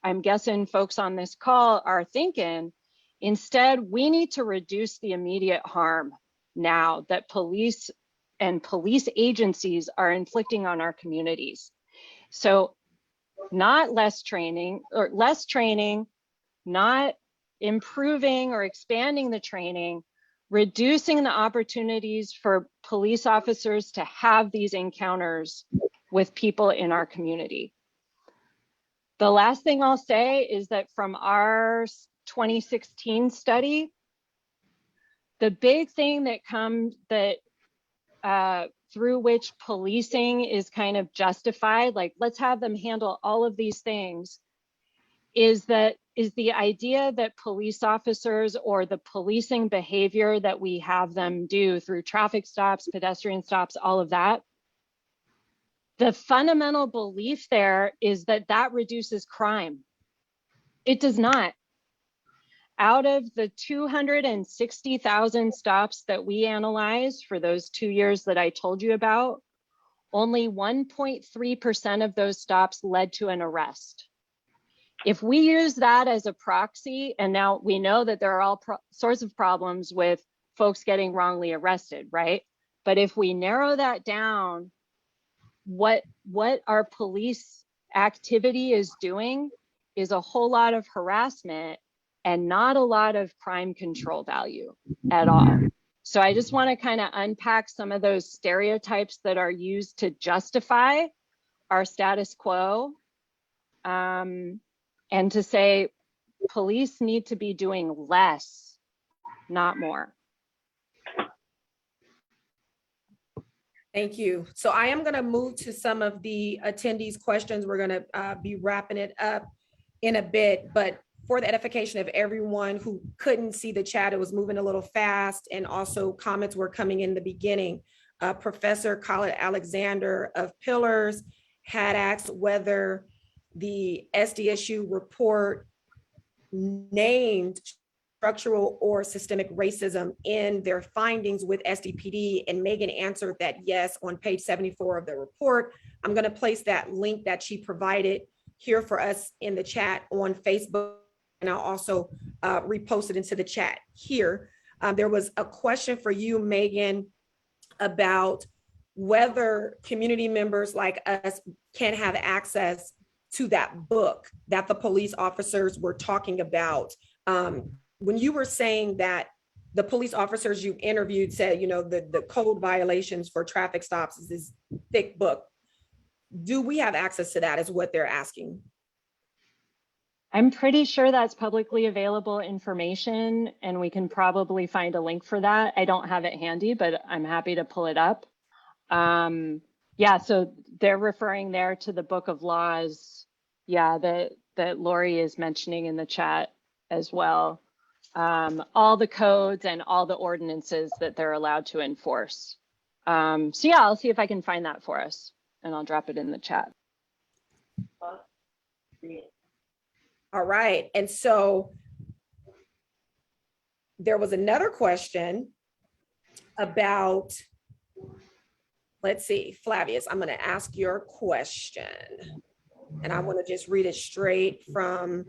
I'm guessing folks on this call are thinking, instead, we need to reduce the immediate harm now that police and police agencies are inflicting on our communities. So not less training, not improving or expanding the training, reducing the opportunities for police officers to have these encounters with people in our community. The last thing I'll say is that from our 2016 study, the big thing that through which policing is kind of justified, like let's have them handle all of these things, is the idea that police officers or the policing behavior that we have them do through traffic stops, pedestrian stops, all of that. The fundamental belief there is that that reduces crime. It does not. Out of the 260,000 stops that we analyzed for those 2 years that I told you about, only 1.3% of those stops led to an arrest. If we use that as a proxy, and now we know that there are all sorts of problems with folks getting wrongly arrested, right? But if we narrow that down, what our police activity is doing is a whole lot of harassment and not a lot of crime control value at all. So I just want to kind of unpack some of those stereotypes that are used to justify our status quo, and to say police need to be doing less, not more. Thank you. So I am going to move to some of the attendees' questions. We're going to be wrapping it up in a bit, but for the edification of everyone who couldn't see the chat, it was moving a little fast, and also comments were coming in the beginning. Professor Khaled Alexander of Pillars had asked whether the SDSU report named structural or systemic racism in their findings with SDPD, and Megan answered that yes on page 74 of the report. I'm going to place that link that she provided here for us in the chat on Facebook, and I'll also repost it into the chat here. There was a question for you, Megan, about whether community members like us can have access to that book that the police officers were talking about. When you were saying that the police officers you interviewed said, you know, the code violations for traffic stops is this thick book. Do we have access to that is what they're asking? I'm pretty sure that's publicly available information, and we can probably find a link for that. I don't have it handy, but I'm happy to pull it up. Yeah, so they're referring there to the book of laws, yeah, that Lori is mentioning in the chat as well. All the codes and all the ordinances that they're allowed to enforce. So yeah, I'll see if I can find that for us, and I'll drop it in the chat. All right, and so there was another question about, let's see, Flavius, I'm gonna ask your question. And I wanna just read it straight from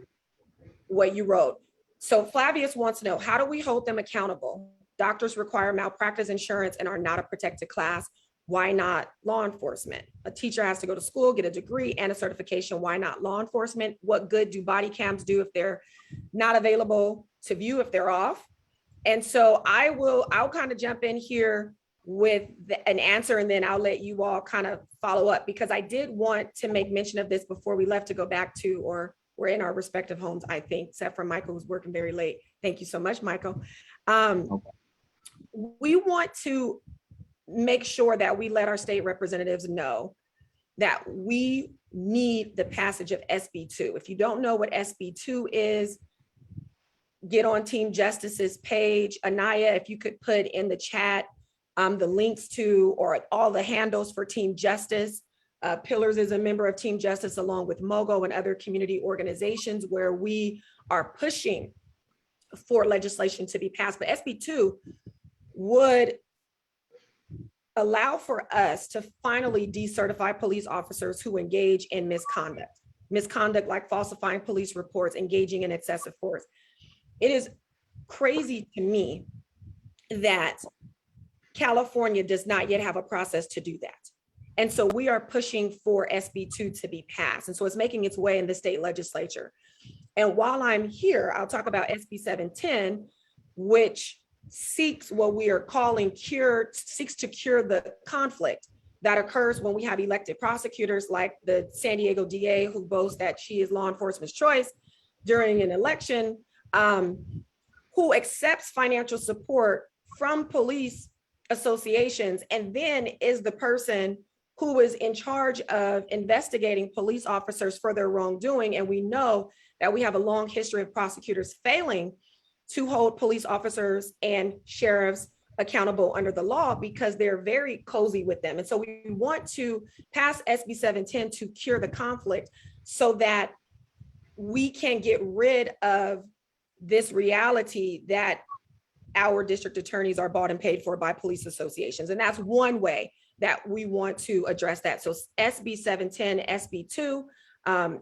what you wrote. So Flavius wants to know, how do we hold them accountable? Doctors require malpractice insurance and are not a protected class. Why not law enforcement? A teacher has to go to school, get a degree and a certification. Why not law enforcement? What good do body cams do if they're not available to view, if they're off? And so I'll kind of jump in here with an answer, and then I'll let you all kind of follow up, because I did want to make mention of this before we left to go back to, or we're in our respective homes, I think, except for Michael, who's working very late. Thank you so much, Michael. We want to make sure that we let our state representatives know that we need the passage of SB2. If you don't know what SB2 is, get on Team Justice's page. Anaya, if you could put in the chat the links to, or all the handles for Team Justice. Pillars is a member of Team Justice along with MOGO and other community organizations where we are pushing for legislation to be passed. But SB2 would allow for us to finally decertify police officers who engage in misconduct like falsifying police reports, engaging in excessive force. It is crazy to me that California does not yet have a process to do that. And so we are pushing for SB2 to be passed. And so it's making its way in the state legislature. And while I'm here, I'll talk about SB 710, which seeks what we are calling seeks to cure the conflict that occurs when we have elected prosecutors like the San Diego DA, who boasts that she is law enforcement's choice during an election, who accepts financial support from police associations, and then is the person who is in charge of investigating police officers for their wrongdoing. And we know that we have a long history of prosecutors failing to hold police officers and sheriffs accountable under the law because they're very cozy with them. And so we want to pass SB 710 to cure the conflict so that we can get rid of this reality that our district attorneys are bought and paid for by police associations. And that's one way that we want to address that. So SB 710, SB 2,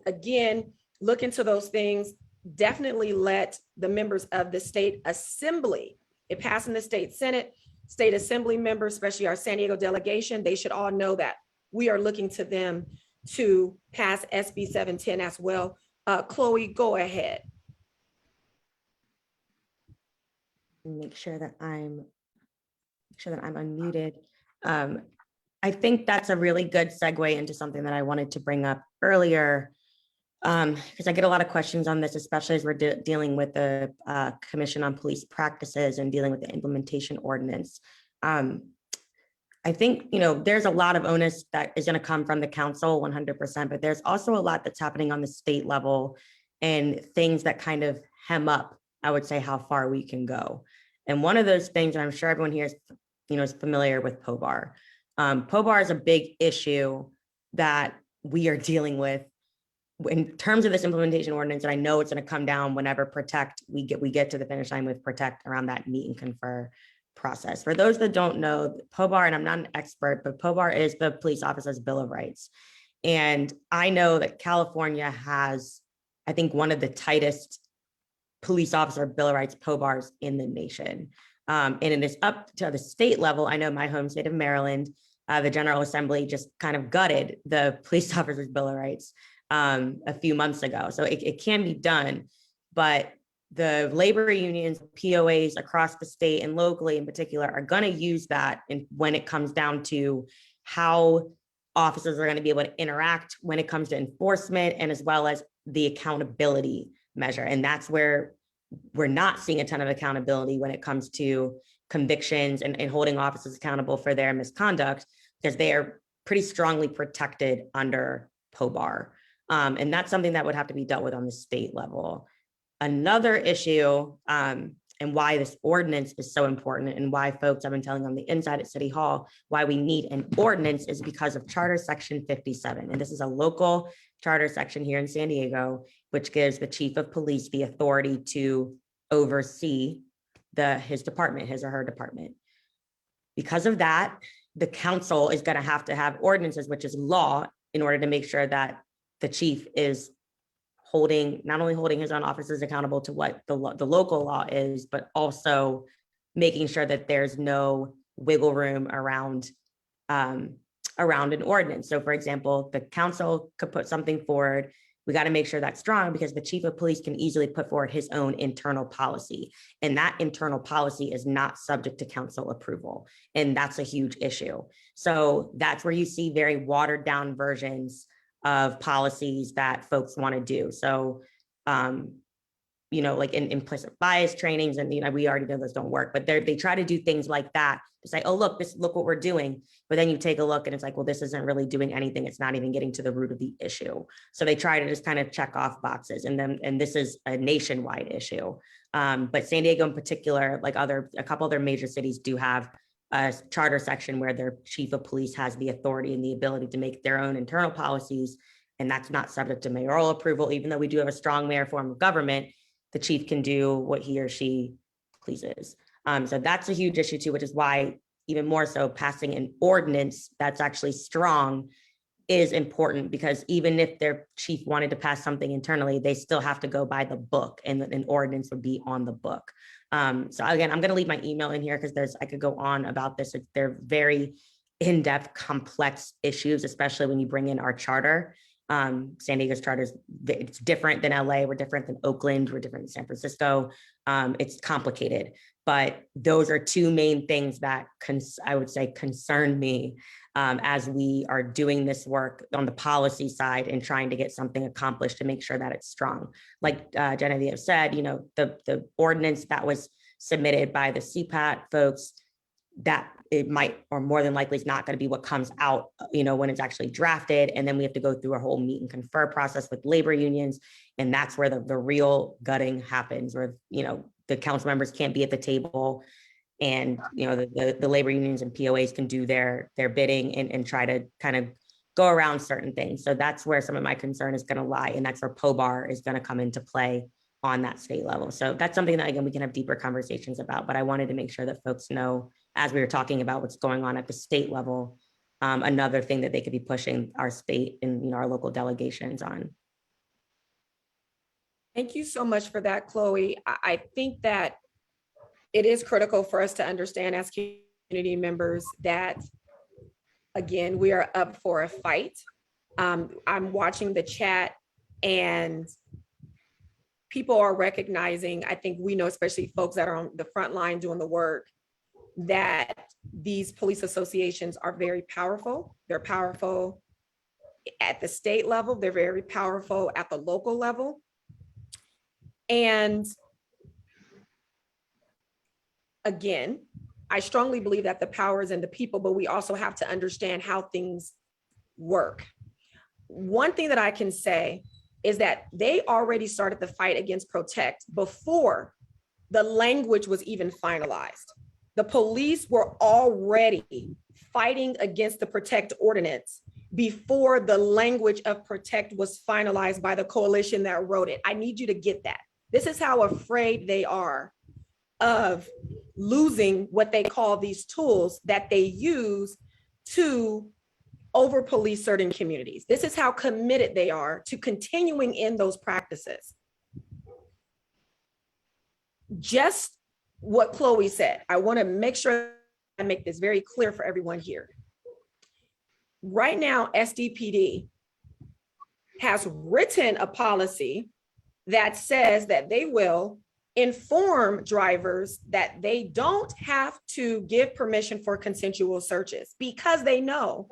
again, look into those things. Definitely let the members of the state assembly, it passed in the state Senate, state assembly members, especially our San Diego delegation, they should all know that we are looking to them to pass SB 710 as well. Chloe, go ahead. Make sure that I'm unmuted. I think that's a really good segue into something that I wanted to bring up earlier, because I get a lot of questions on this, especially as we're dealing with the Commission on Police Practices and dealing with the implementation ordinance. I think, there's a lot of onus that is going to come from the council 100%, but there's also a lot that's happening on the state level and things that kind of hem up, I would say, how far we can go. And one of those things, and I'm sure everyone here is, is familiar with POBAR. POBAR is a big issue that we are dealing with in terms of this implementation ordinance. And I know it's going to come down whenever we get to the finish line with Protect around that meet and confer process. For those that don't know, POBAR, and I'm not an expert, but POBAR is the Police Officers Bill of Rights. And I know that California has, I think, one of the tightest police officer Bill of Rights POBARs in the nation. And it is up to the state level. I know my home state of Maryland, the General Assembly just kind of gutted the Police Officers Bill of Rights a few months ago. So it can be done, but the labor unions, POAs across the state and locally in particular are going to use that when it comes down to how officers are going to be able to interact when it comes to enforcement and as well as the accountability measure. And that's where we're not seeing a ton of accountability when it comes to convictions and holding officers accountable for their misconduct, because they are pretty strongly protected under POBAR. And that's something that would have to be dealt with on the state level. Another issue, and why this ordinance is so important and why folks I've been telling on the inside at City Hall, why we need an ordinance is because of Charter Section 57. And this is a local charter section here in San Diego, which gives the chief of police the authority to oversee his or her department. Because of that, the council is going to have ordinances, which is law, in order to make sure that the chief is not only holding his own officers accountable to what the local law is, but also making sure that there's no wiggle room around an ordinance. So for example, the council could put something forward. We got to make sure that's strong because the chief of police can easily put forward his own internal policy. And that internal policy is not subject to council approval. And that's a huge issue. So that's where you see very watered down versions of policies that folks want to do. So, like in implicit bias trainings, and we already know those don't work, but they try to do things like that to say, oh, look what we're doing. But then you take a look and it's like, well, this isn't really doing anything. It's not even getting to the root of the issue. So they try to just kind of check off boxes. And this is a nationwide issue. But San Diego in particular, like a couple other major cities do have a charter section where their chief of police has the authority and the ability to make their own internal policies. And that's not subject to mayoral approval. Even though we do have a strong mayor form of government, the chief can do what he or she pleases. So that's a huge issue too, which is why even more so passing an ordinance that's actually strong is important, because even if their chief wanted to pass something internally, they still have to go by the book, and an ordinance would be on the book. So again, I'm going to leave my email in here because I could go on about this. They're very in-depth, complex issues, especially when you bring in our charter. San Diego's charter it's different than LA. We're different than Oakland. We're different than San Francisco. It's complicated, but those are two main things that I would say concern me as we are doing this work on the policy side and trying to get something accomplished to make sure that it's strong. Like Genevieve said, the ordinance that was submitted by the CPAT folks, that it might, or more than likely is not going to be what comes out, when it's actually drafted. And then we have to go through a whole meet and confer process with labor unions. And that's where the real gutting happens, where, the council members can't be at the table, and, the labor unions and POAs can do their bidding and try to kind of go around certain things. So that's where some of my concern is going to lie. And that's where POBAR is going to come into play on that state level. So that's something that, again, we can have deeper conversations about, but I wanted to make sure that folks know, as we were talking about what's going on at the state level, another thing that they could be pushing our state and, our local delegations on. Thank you so much for that, Chloe. I think that it is critical for us to understand as community members that, again, we are up for a fight. I'm watching the chat and people are recognizing, I think we know, especially folks that are on the front line doing the work, that these police associations are very powerful. They're powerful at the state level. They're very powerful at the local level. And again, I strongly believe that the power is in the people, but we also have to understand how things work. One thing that I can say is that they already started the fight against Protect before the language was even finalized. The police were already fighting against the Protect ordinance before the language of Protect was finalized by the coalition that wrote it. I need you to get that. This is how afraid they are of losing what they call these tools that they use to over police certain communities. This is how committed they are to continuing in those practices. Just what Chloe said, I want to make sure I make this very clear for everyone here. Right now, SDPD has written a policy that says that they will inform drivers that they don't have to give permission for consensual searches, because they know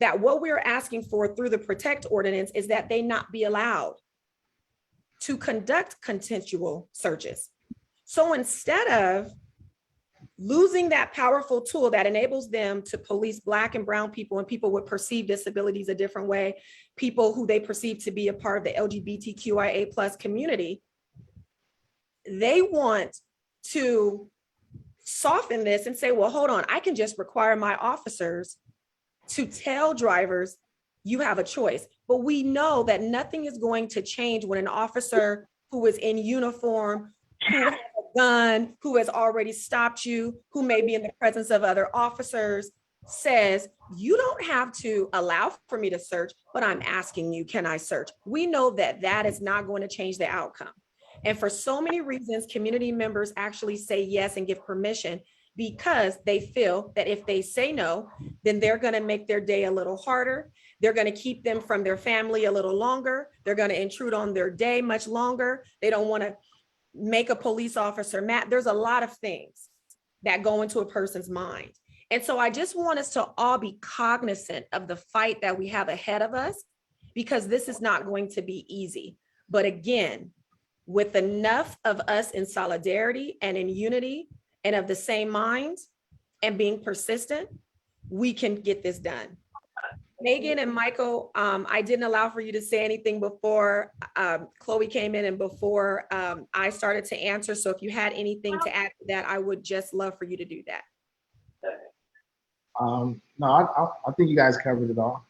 that what we're asking for through the Protect ordinance is that they not be allowed to conduct consensual searches. So instead of losing that powerful tool that enables them to police Black and brown people and people with perceived disabilities a different way, people who they perceive to be a part of the LGBTQIA+ community, they want to soften this and say, well, hold on, I can just require my officers to tell drivers you have a choice. But we know that nothing is going to change when an officer who is in uniform, who has a gun, who has already stopped you, who may be in the presence of other officers, says, you don't have to allow for me to search, but I'm asking you, can I search? We know that that is not going to change the outcome. And for so many reasons, community members actually say yes and give permission, because they feel that if they say no, then they're going to make their day a little harder. They're going to keep them from their family a little longer. They're going to intrude on their day much longer. They don't want to make a police officer mad. There's a lot of things that go into a person's mind. And so I just want us to all be cognizant of the fight that we have ahead of us, because this is not going to be easy. But again, with enough of us in solidarity and in unity and of the same mind and being persistent, we can get this done. Megan and Michael, I didn't allow for you to say anything before Chloe came in and before I started to answer. So if you had anything to add to that, I would just love for you to do that. No, I think you guys covered it all.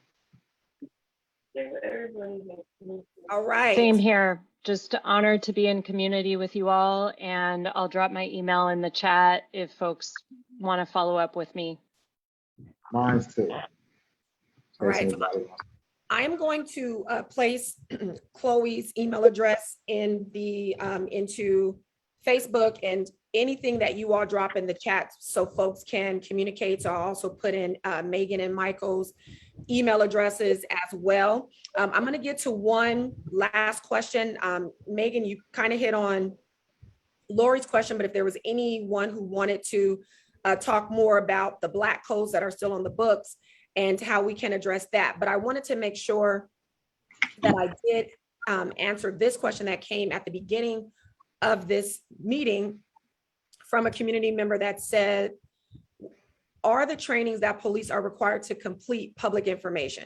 All right. Same here. Just honored to be in community with you all, and I'll drop my email in the chat if folks want to follow up with me. Mine's too. All right. I'm going to place Chloe's email address in the into Facebook, and anything that you all drop in the chat so folks can communicate. So I'll also put in Megan and Michael's email addresses as well. I'm going to get to one last question. Megan, you kind of hit on Lori's question, but if there was anyone who wanted to talk more about the Black codes that are still on the books and how we can address that. But I wanted to make sure that I did answer this question that came at the beginning of this meeting from a community member that said, are the trainings that police are required to complete public information.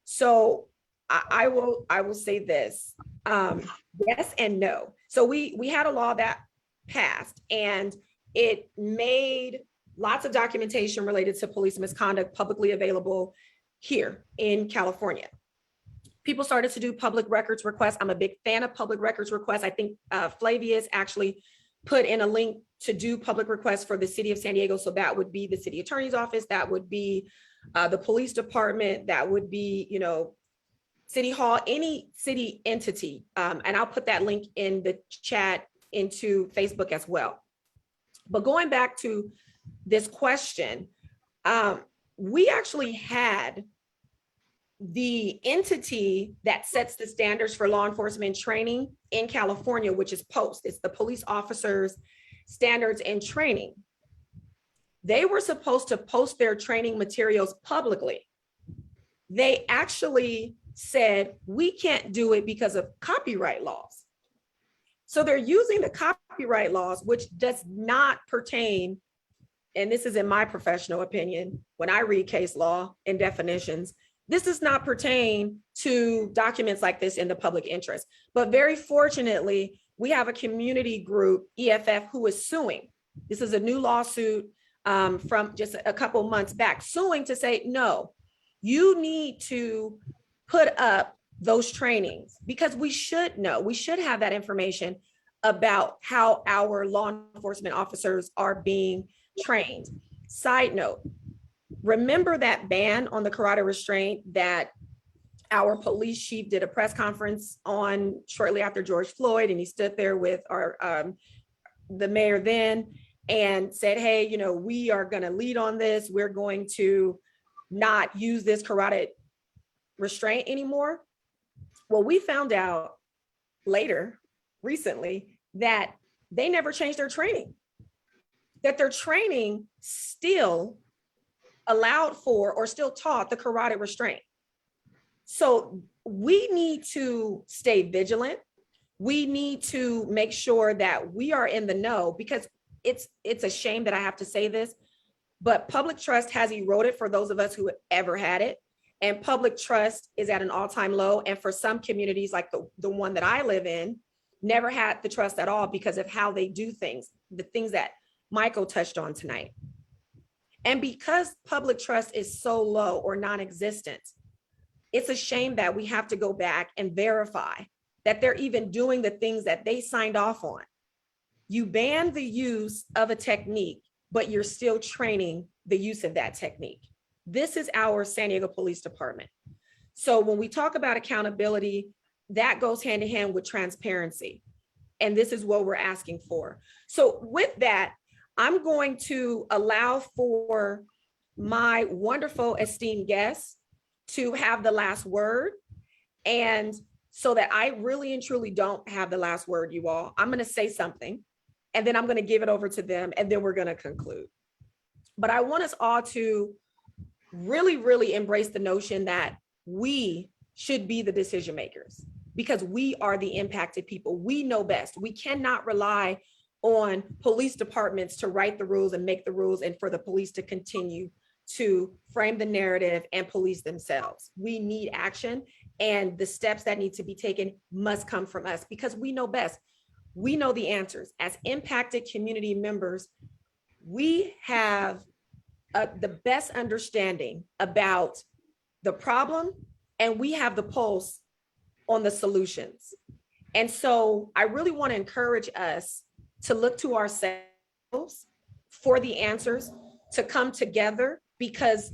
So I will say this, yes and no. So we had a law that passed and it made lots of documentation related to police misconduct publicly available here in California. People started to do public records requests. I'm a big fan of public records requests. I think Flavius actually put in a link to do public requests for the city of San Diego. So that would be the city attorney's office, that would be the police department, that would be, you know, City Hall, any city entity. And I'll put that link in the chat into Facebook as well. But going back to this question, we actually had the entity that sets the standards for law enforcement training in California, which is POST. It's the Police Officers Standards and Training. They were supposed to post their training materials publicly. They actually said, we can't do it because of copyright laws. So they're using the copyright laws, which does not pertain, and this is in my professional opinion, when I read case law and definitions, this does not pertain to documents like this in the public interest. But very fortunately, we have a community group, EFF, who is suing. This is a new lawsuit from just a couple months back, suing to say, no, you need to put up those trainings because we should know, we should have that information about how our law enforcement officers are being trained. Side note, remember that ban on the carotid restraint that our police chief did a press conference on shortly after George Floyd, and he stood there with our the mayor then and said, hey, you know, we are going to lead on this. We're going to not use this carotid restraint anymore. Well, we found out later, recently, that they never changed their training, that their training still allowed for or still taught the carotid restraint. So we need to stay vigilant. We need to make sure that we are in the know, because it's a shame that I have to say this, but public trust has eroded for those of us who ever had it. And public trust is at an all-time low. And for some communities like the one that I live in, never had the trust at all because of how they do things, the things that Michael touched on tonight. And because public trust is so low or non-existent, it's a shame that we have to go back and verify that they're even doing the things that they signed off on. You ban the use of a technique, but you're still training the use of that technique. This is our San Diego Police Department. So when we talk about accountability, that goes hand in hand with transparency. And this is what we're asking for. So with that, I'm going to allow for my wonderful esteemed guests to have the last word. And so that I really and truly don't have the last word, you all, I'm going to say something and then I'm going to give it over to them and then we're going to conclude. But I want us all to really, really embrace the notion that we should be the decision makers because we are the impacted people. We know best. We cannot rely on police departments to write the rules and make the rules and for the police to continue to frame the narrative and police themselves. We need action, and the steps that need to be taken must come from us because we know best. We know the answers. As impacted community members, we have the best understanding about the problem, and we have the pulse on the solutions. And so I really want to encourage us to look to ourselves for the answers, to come together, because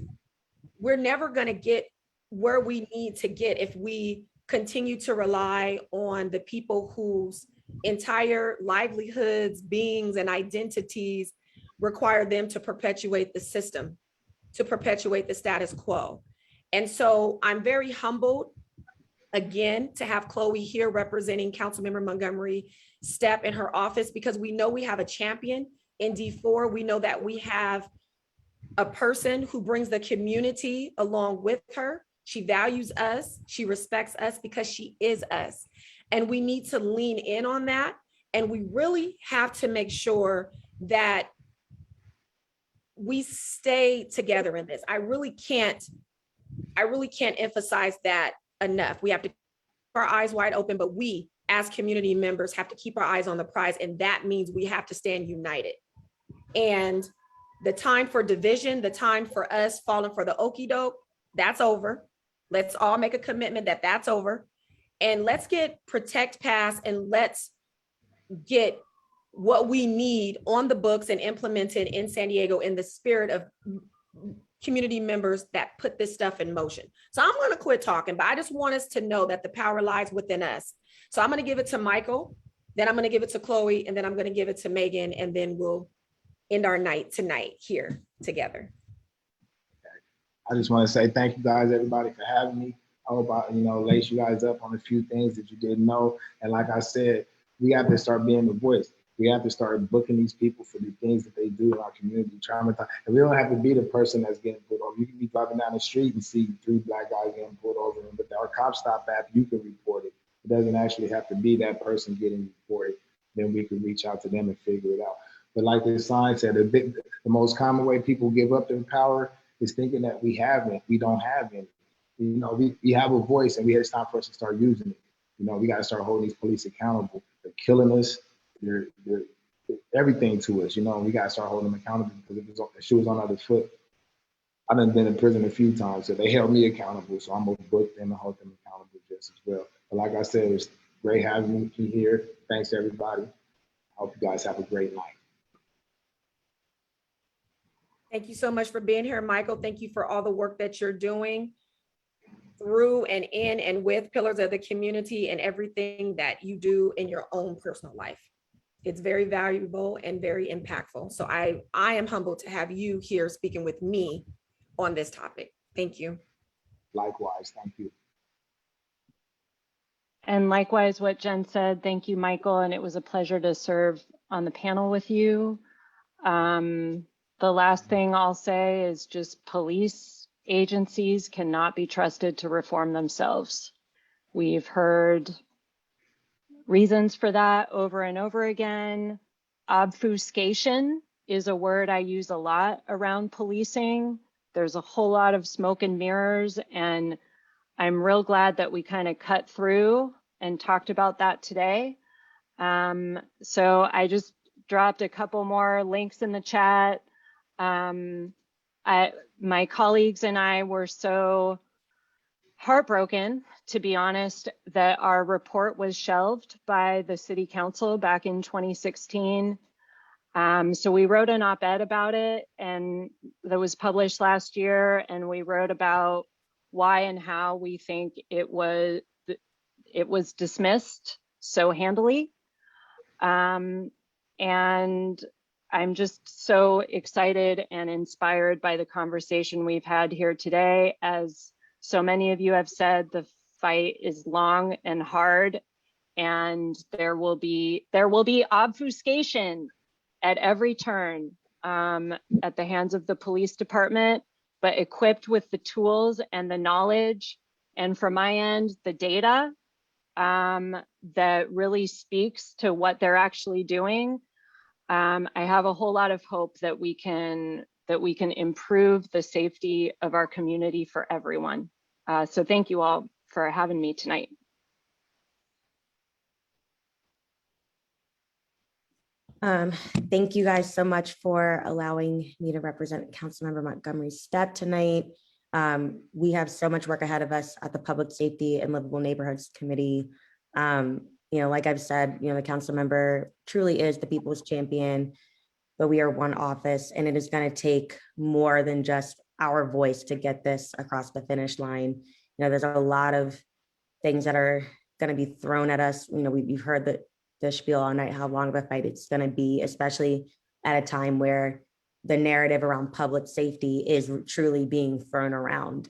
we're never going to get where we need to get if we continue to rely on the people whose entire livelihoods, beings, and identities require them to perpetuate the system, to perpetuate the status quo. And so I'm very humbled, again, to have Chloe here representing Councilmember Montgomery Steppe in her office, because we know we have a champion in D4. We know that we have a person who brings the community along with her. She values us, she respects us because she is us. And we need to lean in on that. And we really have to make sure that we stay together in this. I really can't emphasize that enough. We have to keep our eyes wide open, but we as community members have to keep our eyes on the prize. And that means we have to stand united. And the time for division, the time for us falling for the okie doke, that's over. Let's all make a commitment that that's over. And let's get Protect Pass and let's get what we need on the books and implemented in San Diego in the spirit of community members that put this stuff in motion. So I'm going to quit talking, but I just want us to know that the power lies within us. So I'm going to give it to Michael, then I'm going to give it to Chloe, and then I'm going to give it to Megan, and then we'll end our night tonight here together. I just want to say thank you guys, everybody, for having me. I hope I, lace you guys up on a few things that you didn't know. And like I said, we have to start being the voice. We have to start booking these people for the things that they do in our community, traumatized. And we don't have to be the person that's getting pulled over. You can be driving down the street and see 3 Black guys getting pulled over, but our Cop Stop app, you can report it. It doesn't actually have to be that person getting reported. Then we can reach out to them and figure it out. But like this sign said, the most common way people give up their power is thinking that we don't have any. We have a voice, and it's time for us to start using it. We got to start holding these police accountable. They're killing us. They're everything to us. We got to start holding them accountable, because if the shoe was on the other foot, I've been in prison a few times, so they held me accountable. So I'm gonna book them and hold them accountable just as well. But like I said, it's great having me here. Thanks everybody. I hope you guys have a great night. Thank you so much for being here, Michael. Thank you for all the work that you're doing through and in and with Pillars of the Community and everything that you do in your own personal life. It's very valuable and very impactful. So I am humbled to have you here speaking with me on this topic. Thank you. Likewise, thank you. And likewise, what Jen said, thank you, Michael. And it was a pleasure to serve on the panel with you. The last thing I'll say is just police agencies cannot be trusted to reform themselves. We've heard reasons for that over and over again. Obfuscation is a word I use a lot around policing. There's a whole lot of smoke and mirrors, and I'm real glad that we kind of cut through and talked about that today. So I just dropped a couple more links in the chat. My colleagues and I were so heartbroken, to be honest, that our report was shelved by the city council back in 2016. So we wrote an op-ed about it, and that was published last year. And we wrote about why and how we think it was dismissed so handily. And I'm just so excited and inspired by the conversation we've had here today. As so many of you have said, the fight is long and hard, and there will be obfuscation at every turn at the hands of the police department, but equipped with the tools and the knowledge, and from my end, the data that really speaks to what they're actually doing. I have a whole lot of hope that we can improve the safety of our community for everyone. So thank you all for having me tonight. Thank you guys so much for allowing me to represent Councilmember Montgomery Steppe tonight. We have so much work ahead of us at the Public Safety and Livable Neighborhoods Committee. Like I've said, the council member truly is the people's champion, but we are one office, and it is going to take more than just our voice to get this across the finish line. There's a lot of things that are going to be thrown at us. We've heard the spiel all night, how long of a fight it's going to be, especially at a time where the narrative around public safety is truly being thrown around.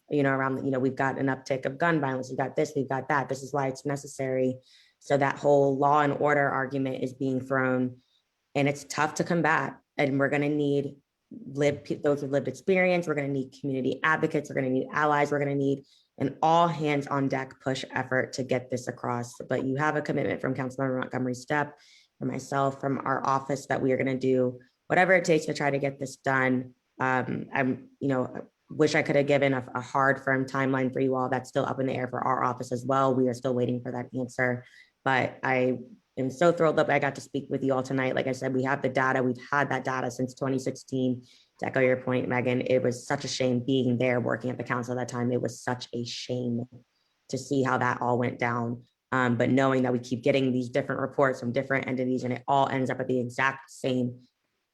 We've got an uptick of gun violence, we've got this, we've got that, this is why it's necessary. So that whole law and order argument is being thrown, and it's tough to combat. And we're gonna need those with lived experience, we're gonna need community advocates, we're gonna need allies, we're gonna need an all hands on deck push effort to get this across. But you have a commitment from Councilmember Montgomery Steppe, from myself, from our office, that we are gonna do whatever it takes to try to get this done. Wish I could have given a hard, firm timeline for you all. That's still up in the air for our office as well. We are still waiting for that answer. But I am so thrilled that I got to speak with you all tonight. Like I said, we have the data. We've had that data since 2016. To echo your point, Megan, it was such a shame being there, working at the council at that time. It was such a shame to see how that all went down. But knowing that we keep getting these different reports from different entities and it all ends up at the exact same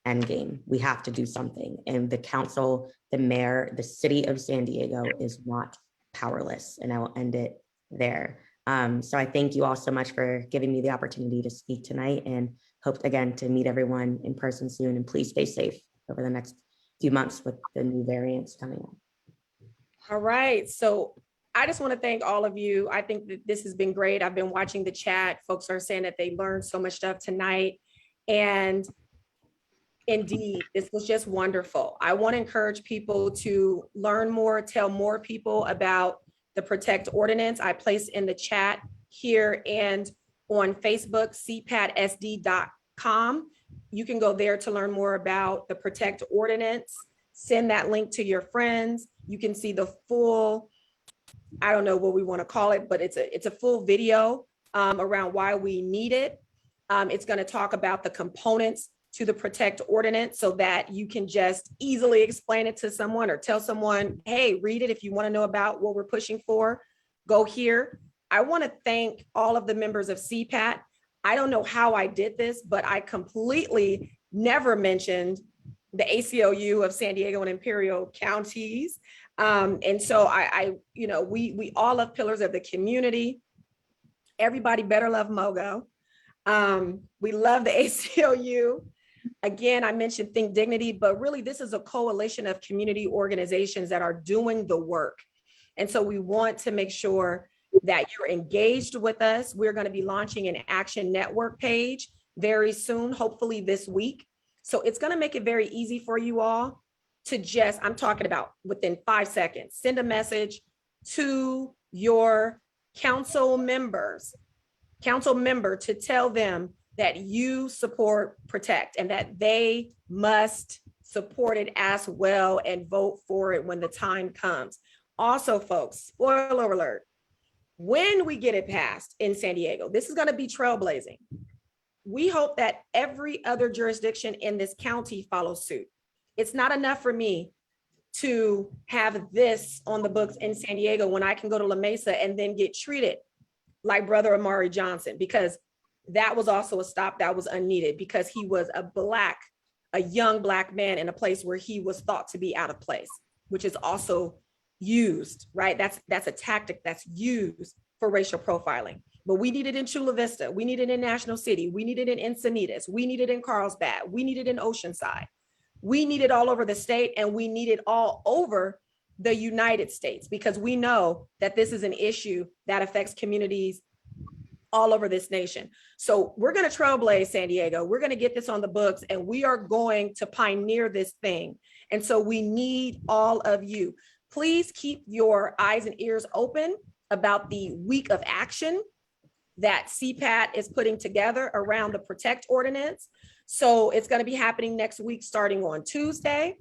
end game, we have to do something. And the council, the mayor, the city of San Diego is not powerless. And I will end it there. So I thank you all so much for giving me the opportunity to speak tonight, and hope again to meet everyone in person soon. And please stay safe over the next few months with the new variants coming up. All right, so I just want to thank all of you. I think that this has been great. I've been watching the chat. Folks are saying that they learned so much stuff tonight. And indeed, this was just wonderful. I want to encourage people to learn more, tell more people about the Protect Ordinance. I placed in the chat here and on Facebook, cpatsd.com. You can go there to learn more about the Protect Ordinance. Send that link to your friends. You can see the full, I don't know what we want to call it, but it's a full video around why we need it. It's going to talk about the components to the Protect Ordinance so that you can just easily explain it to someone or tell someone, hey, read it if you want to know about what we're pushing for. Go here. I want to thank all of the members of CPAT. I don't know how I did this, but I completely never mentioned the ACLU of San Diego and Imperial counties. And so we all love pillars of the community. Everybody better love MOGO. We love the ACLU. Again, I mentioned Think Dignity, but really this is a coalition of community organizations that are doing the work. And so we want to make sure that you're engaged with us. We're going to be launching an Action Network page very soon, hopefully this week. So it's going to make it very easy for you all to just, I'm talking about within 5 seconds, send a message to your council member to tell them that you support Protect and that they must support it as well and vote for it when the time comes. Also, folks, spoiler alert, when we get it passed in San Diego, this is going to be trailblazing. We hope that every other jurisdiction in this county follows suit. It's not enough for me to have this on the books in San Diego when I can go to La Mesa and then get treated like Brother Amari Johnson, because that was also a stop that was unneeded because he was a young Black man in a place where he was thought to be out of place, which is also used, right? That's a tactic that's used for racial profiling. But we need it in Chula Vista. We need it in National City. We need it in Encinitas. We need it in Carlsbad. We need it in Oceanside. We need it all over the state, and we need it all over the United States, because we know that this is an issue that affects communities all over this nation. So we're going to trailblaze San Diego. We're going to get this on the books, and we are going to pioneer this thing. And so we need all of you. Please keep your eyes and ears open about the week of action that CPAT is putting together around the Protect Ordinance. So it's going to be happening next week, starting on Tuesday.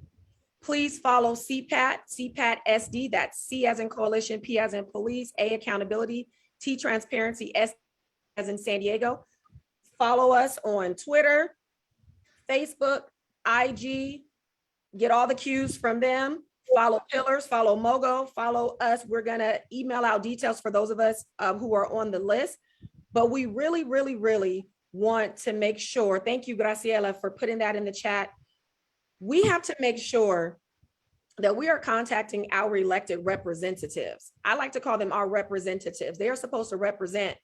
Please follow CPAT, CPAT SD, that's C as in coalition, P as in police, A accountability, T transparency, S as in San Diego. Follow us on Twitter, Facebook, IG, get all the cues from them. Follow Pillars, follow MOGO, follow us. We're gonna email out details for those of us who are on the list. But we really, really, really want to make sure, thank you, Graciela, for putting that in the chat. We have to make sure that we are contacting our elected representatives. I like to call them our representatives. They are supposed to represent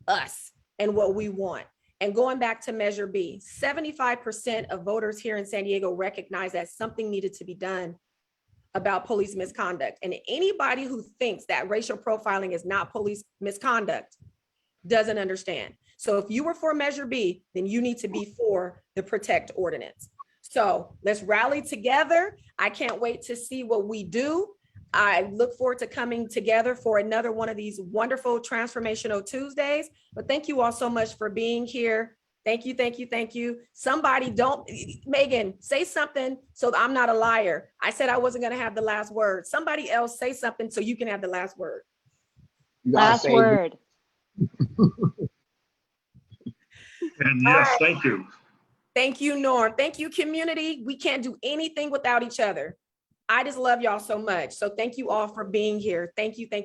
us and what we want. And going back to Measure B, 75% of voters here in San Diego recognize that something needed to be done about police misconduct. And anybody who thinks that racial profiling is not police misconduct doesn't understand. So if you were for Measure B, then you need to be for the Protect Ordinance. So let's rally together. I can't wait to see what we do. I look forward to coming together for another one of these wonderful Transformational Tuesdays. But thank you all so much for being here. Thank you, thank you, thank you. Somebody don't, Megan, say something so that I'm not a liar. I said I wasn't gonna have the last word. Somebody else say something so you can have the last word. You gotta Last say- word. And All yes, right. thank you. Thank you, Norm. Thank you, community. We can't do anything without each other. I just love y'all so much. So thank you all for being here. Thank you, thank you.